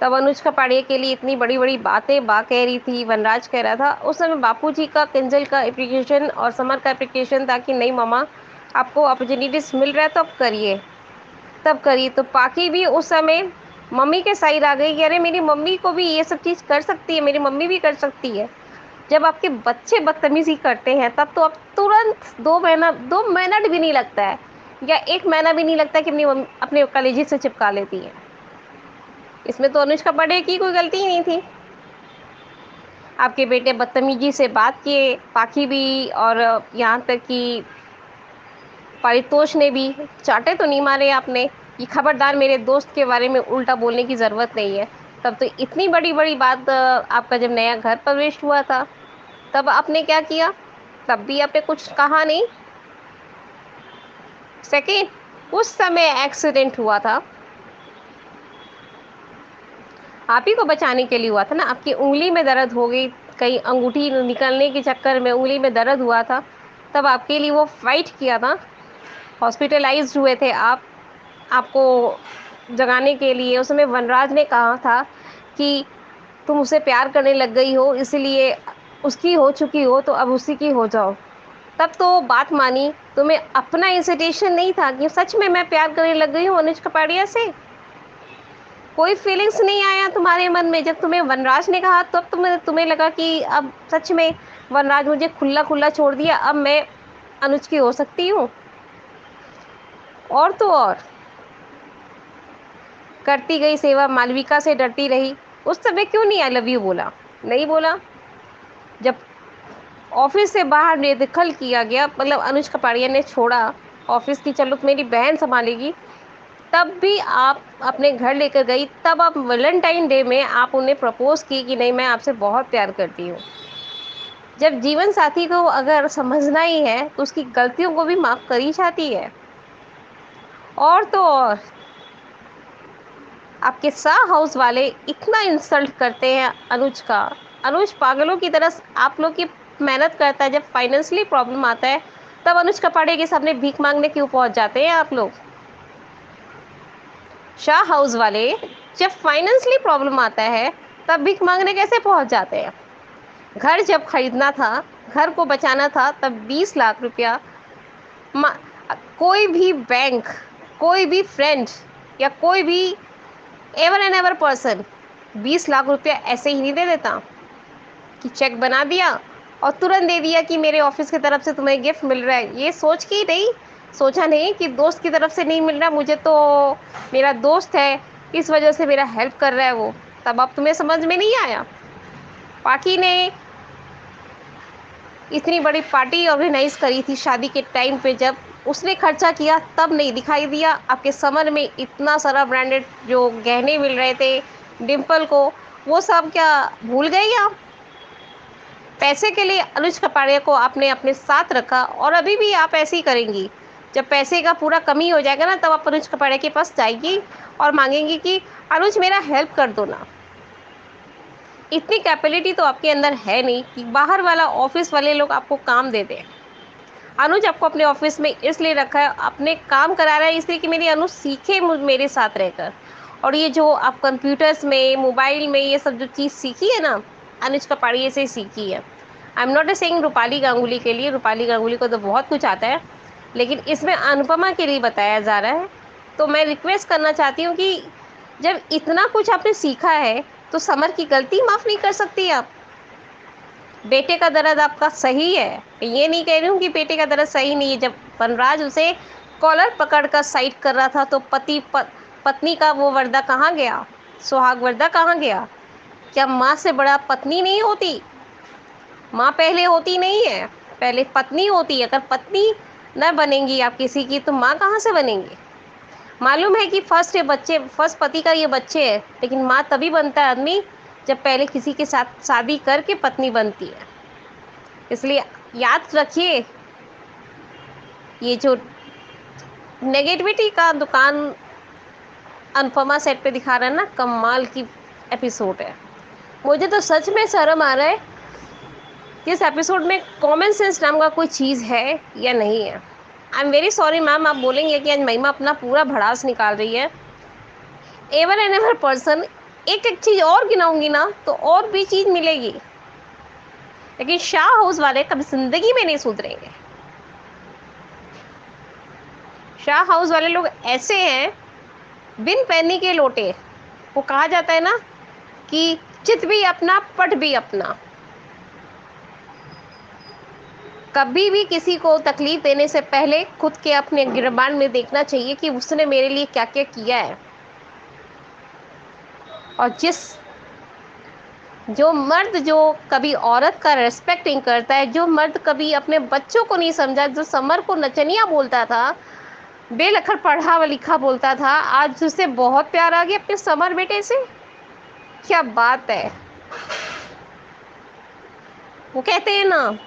S8: तब अनुज कपाड़िया के लिए इतनी बड़ी-बड़ी बातें कह रही थी, वनराज कह रहा था। उस समय बापूजी का, किंजल का एप्लीकेशन और समर का एप्लीकेशन था कि नहीं मम्मा, आपको अपॉर्च्युनिटीज़ मिल रहा है तो आप करिए, तब करिए। तो पाकी भी उस समय मम्मी के साइड आ गई कि अरे मेरी मम्मी को भी ये सब चीज़ कर सकती है, मेरी मम्मी भी कर सकती है। जब आपके बच्चे बदतमीज़ी करते हैं तब तो आप तुरंत 2 मिनट भी नहीं लगता है, या 1 महीना भी नहीं लगता है कि अपने कलेजे से चिपका लेती है। इसमें तो अनुज कपाड़िया की कोई गलती ही नहीं थी। आपके बेटे बदतमीजी से बात किए, पाखी भी, और यहाँ तक कि पारितोष ने भी चाटे तो नहीं मारे आपने कि खबरदार मेरे दोस्त के बारे में उल्टा बोलने की ज़रूरत नहीं है। तब तो इतनी बड़ी-बड़ी बात आपका जब नया घर प्रवेश हुआ था, तब आपने क्या किया? तब भी आपने कुछ कहा नहीं। सेकंड, उस समय एक्सीडेंट हुआ था, आप ही को बचाने के लिए हुआ था ना। आपकी उंगली में दर्द हो गई, कहीं अंगूठी निकलने के चक्कर में उंगली में दर्द हुआ था, तब आपके लिए वो फाइट किया था। हॉस्पिटलाइज्ड हुए थे आप, आपको जगाने के लिए। उस समय वनराज ने कहा था कि तुम उसे प्यार करने लग गई हो, इसलिए उसकी हो चुकी हो तो अब उसी की हो जाओ। तब तो बात मानी। तुम्हें अपना इंसिटेशन नहीं था कि सच में मैं प्यार करने लग गई हूँ अनुज कपाड़िया से? कोई फीलिंग्स नहीं आया तुम्हारे मन में? जब तुम्हें वनराज ने कहा तब तुम्हें लगा कि अब सच में वनराज मुझे खुला छोड़ दिया, अब मैं अनुज की हो सकती हूँ? और तो और करती गई सेवा, मालविका से डरती रही। उस समय क्यों नहीं आई लव यू बोला? नहीं बोला। जब ऑफिस से बाहर बेदखल किया गया, मतलब अनुज कपाड़िया ने छोड़ा ऑफिस की, चलो मेरी बहन संभालेगी, तब भी आप अपने घर लेकर गई। तब आप वैलेंटाइन डे में आप उन्हें प्रपोज की कि नहीं मैं आपसे बहुत प्यार करती हूँ। जब जीवन साथी को अगर समझना ही है तो उसकी गलतियों को भी माफ़ करी जाती है। और तो और आपके हाउस वाले इतना इंसल्ट करते हैं अनुज का। अनुज पागलों की तरह आप लोग की मेहनत करता है, जब फाइनेंशियली प्रॉब्लम आता है तब अनुज कपाड़िया के सामने भीख मांगने क्यों पहुंच जाते हैं आप लोग? शाह हाउस वाले जब फाइनेंशियली प्रॉब्लम आता है तब भीख मांगने कैसे पहुंच जाते हैं? घर जब खरीदना था, घर को बचाना था, तब 20 लाख रुपया कोई भी बैंक, कोई भी फ्रेंड या कोई भी ever and ever person 20 lakh रुपया ऐसे ही नहीं दे देता कि चेक बना दिया और तुरंत दे दिया कि मेरे ऑफिस की तरफ से तुम्हें गिफ्ट मिल रहा है। ये सोचा नहीं कि दोस्त की तरफ से नहीं मिल रहा, मुझे तो मेरा दोस्त है इस वजह से मेरा हेल्प कर रहा है वो। तब अब तुम्हें समझ में नहीं आया? पाकी ने इतनी बड़ी पार्टी ऑर्गेनाइज करी थी शादी के टाइम पे, जब उसने खर्चा किया तब नहीं दिखाई दिया। आपके समर में इतना सारा ब्रांडेड जो गहने मिल रहे थे डिम्पल को, वो सब क्या भूल गई आप? पैसे के लिए अनुज कपाड़िया को आपने अपने साथ रखा और अभी भी आप ऐसे ही करेंगी। जब पैसे का पूरा कमी हो जाएगा ना, तब आप अनुज कपाड़िया के पास जाएगी और मांगेंगी कि अनुज मेरा हेल्प कर दो ना। इतनी कैपेबिलिटी तो आपके अंदर है नहीं कि बाहर वाला ऑफिस वाले लोग आपको काम दे दें। अनुज आपको अपने ऑफिस में इसलिए रखा है, अपने काम करा रहा है इसलिए कि मेरी अनुज सीखे मेरे साथ रहकर। और ये जो आप कंप्यूटर्स में, मोबाइल में ये सब जो चीज़ सीखी है ना, अनुज कपाड़िया से सीखी है। I am not saying Rupali Ganguly के लिए, रूपाली गांगुली को तो बहुत कुछ आता है, लेकिन इसमें अनुपमा के लिए बताया जा रहा है तो मैं रिक्वेस्ट करना चाहती हूँ कि जब इतना कुछ आपने सीखा है तो समर की गलती माफ़ नहीं कर सकती आप। बेटे का दर्द आपका सही है, ये नहीं कह रही हूँ कि बेटे का दर्द सही नहीं है। जब वनराज उसे कॉलर पकड़ कर साइड कर रहा था तो पत्नी का वो वर्दा कहाँ गया, सुहाग वर्दा कहाँ गया? क्या माँ से बड़ा पत्नी नहीं होती? माँ पहले होती नहीं है, पहले पत्नी होती है। अगर पत्नी न बनेंगी आप किसी की तो माँ कहाँ से बनेंगी? मालूम है कि फर्स्ट पति का ये बच्चे है, लेकिन माँ तभी बनता है आदमी जब पहले किसी के साथ शादी करके पत्नी बनती है। इसलिए याद रखिए, ये जो नेगेटिविटी का दुकान अनुपमा सेट पे दिखा रहा है ना, कमाल की एपिसोड है। मुझे तो सच में शर्म आ रहा है कि इस एपिसोड में कॉमन सेंस नाम का कोई चीज़ है या नहीं है। I am very sorry ma'am, आप बोलेंगे कि आज महिमा अपना पूरा भड़ास निकाल रही है। एवर एंड एवर पर्सन, एक एक चीज़ और गिनाऊंगी ना तो और भी चीज़ मिलेगी, लेकिन शाह हाउस वाले कभी जिंदगी में नहीं सुधरेंगे। शाह हाउस वाले लोग ऐसे हैं, बिन पैनी के लोटे। वो कहा जाता है ना कि चित भी अपना पट भी अपना। कभी भी किसी को तकलीफ देने से पहले खुद के अपने गिरबान में देखना चाहिए कि उसने मेरे लिए क्या क्या किया है। और जो मर्द जो कभी औरत का रेस्पेक्ट नहीं करता है, जो मर्द कभी अपने बच्चों को नहीं समझा, जो समर को नचनिया बोलता था, बेलखर पढ़ा व लिखा बोलता था, आज उसे बहुत प्यार आ गया अपने समर बेटे से। क्या बात है। वो कहते हैं ना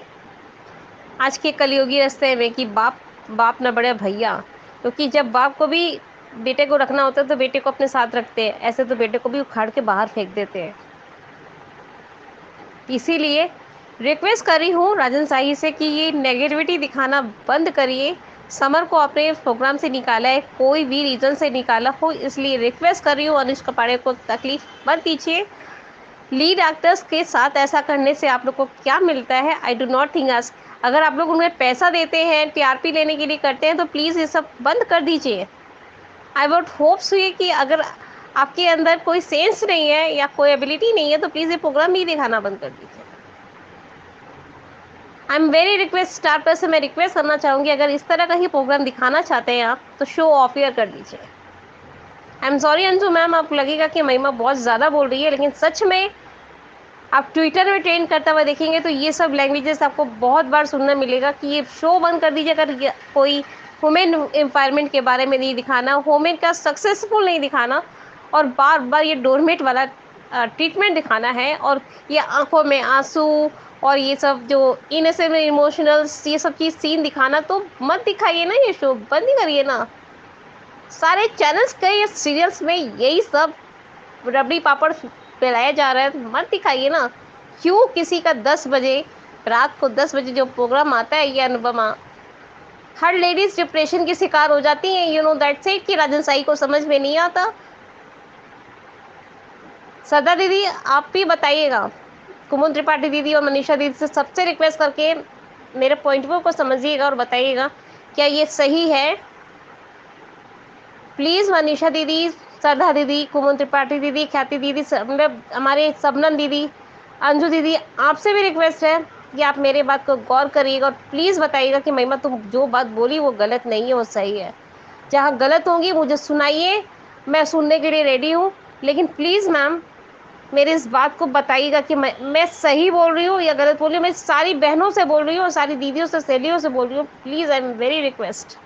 S8: आज के कलयुगी रास्ते में कि बाप न बड़े भैया, क्योंकि जब बाप को भी बेटे को रखना होता है तो बेटे को अपने साथ रखते हैं, ऐसे तो बेटे को भी उखाड़ के बाहर फेंक देते हैं। इसीलिए रिक्वेस्ट कर रही हूँ राजन साही से कि ये नेगेटिविटी दिखाना बंद करिए। समर को अपने प्रोग्राम से निकाला है, कोई भी रीज़न से निकाला हो, इसलिए रिक्वेस्ट कर रही हूँ अनुष्का कपाड़े को तकलीफ मत दीजिए। लीड एक्टर्स के साथ ऐसा करने से आप लोग को क्या मिलता है? आई डू नॉट थिंक अगर आप लोग उन्हें पैसा देते हैं, टीआरपी लेने के लिए करते हैं, तो प्लीज़ ये सब बंद कर दीजिए। आई वुड होप्स हुई कि अगर आपके अंदर कोई सेंस नहीं है या कोई एबिलिटी नहीं है तो प्लीज़ ये प्रोग्राम ही दिखाना बंद कर दीजिए। I am very request star plus से मैं रिक्वेस्ट करना चाहूँगी, अगर इस तरह का ही प्रोग्राम दिखाना चाहते हैं आप तो शो ऑफ ईयर कर दीजिए। I am sorry Anju ma'am, आपको लगेगा कि महिमा बहुत ज़्यादा बोल रही है, लेकिन सच में आप ट्विटर में ट्रेंड करते हुए देखेंगे तो ये सब लैंग्वेजेस आपको बहुत बार सुनने मिलेगा कि ये शो बंद कर दीजिए। अगर कोई वुमेन एम्पावरमेंट के बारे में नहीं दिखाना, वुमेन का सक्सेसफुल नहीं दिखाना और बार बार ये डोरमेट वाला ट्रीटमेंट दिखाना है और ये आंखों में आंसू और ये सब जो इनसेंट इमोशनल्स ये सब चीज़ सीन दिखाना, तो मत दिखाइए ना, ये शो बंद ही करिए ना। सारे चैनल्स के सीरियल्स में यही सब रबड़ी पापड़ फैलाया जा रहा है, मत दिखाइए ना। क्यों किसी का 10 बजे रात को 10 बजे जो प्रोग्राम आता है ये अनुपमा, हर लेडीज डिप्रेशन की शिकार हो जाती हैं, यू नो दैट्स इट, कि राजन साई को समझ में नहीं आता। सदा दीदी आप भी बताइएगा, कुमुद त्रिपाठी दीदी और मनीषा दीदी से सबसे रिक्वेस्ट करके मेरे पॉइंट को समझिएगा और बताइएगा क्या ये सही है। प्लीज़ मनीषा दीदी, श्रद्धा दीदी, कुमुद त्रिपाठी दीदी, ख्याति दीदी, हमारे सबनम दीदी, अंजू दीदी, आपसे भी रिक्वेस्ट है कि आप मेरे बात को गौर करिएगा और प्लीज़ बताइएगा कि महिमा तुम जो बात बोली वो गलत नहीं है, वो सही है। जहाँ गलत होंगी मुझे सुनाइए, मैं सुनने के लिए रेडी हूँ, लेकिन प्लीज़ मैम मेरी इस बात को बताइएगा कि मैं सही बोल रही हूँ या गलत बोल रही हूँ। मैं सारी बहनों से बोल रही हूँ, सारी दीदियों से, सहेलियों से बोल रही हूँ, please I am very request.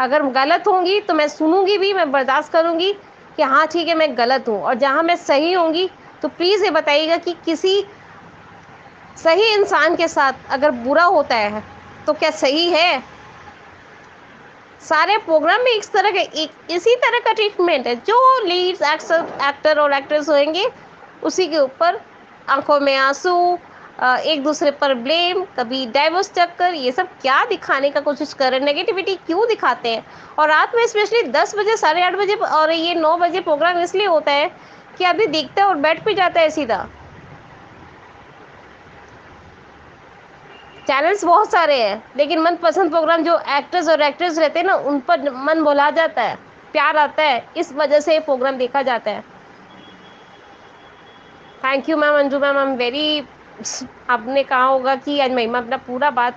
S8: अगर गलत होंगी तो मैं सुनूंगी भी, मैं बर्दाश्त करूंगी कि हाँ ठीक है मैं गलत हूँ, और जहाँ मैं सही होंगी तो प्लीज़ ये बताइएगा कि किसी सही इंसान के साथ अगर बुरा होता है तो क्या सही है? सारे प्रोग्राम में इस तरह के इसी तरह का ट्रीटमेंट है। जो लीड्स एक्टर और एक्ट्रेस होंगे उसी के ऊपर आंखों में आंसू, एक दूसरे पर ब्लेम, कभी डाइवोर्स चक्कर, ये सब क्या दिखाने का कोशिश कर रहे हैं? नेगेटिविटी क्यों दिखाते हैं? और रात में स्पेशली 10 बजे, 8:30 बजे और ये 9 बजे प्रोग्राम इसलिए होता है कि अभी देखता है और बैठ पे जाता है सीधा। चैनल्स बहुत सारे हैं, लेकिन मनपसंद प्रोग्राम जो एक्टर्स और एक्ट्रेस रहते हैं ना, उन पर मन भुला जाता है, प्यार आता है, इस वजह से ये प्रोग्राम देखा जाता है। Thank you ma'am, Anju ma'am, I am very, आपने कहा होगा कि आज महिमा अपना पूरा बात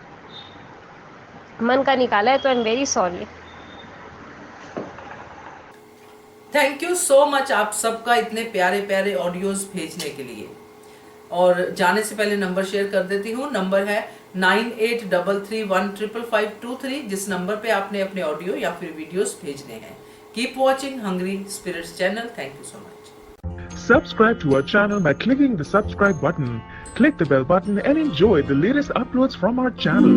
S8: मन का निकाला है, तो I am very sorry.
S1: Thank you so much आप सबका इतने प्यारे प्यारे ऑडियोज भेजने के लिए। और जाने से पहले नंबर शेयर कर देती हूँ। नंबर है 9833155523, जिस नंबर पे आपने अपने ऑडियो या फिर वीडियोस भेजने हैं। Keep watching hungry spirits channel. Thank you so much.
S9: Subscribe to our channel by clicking the subscribe button. Click the bell button and enjoy the latest uploads from our channel.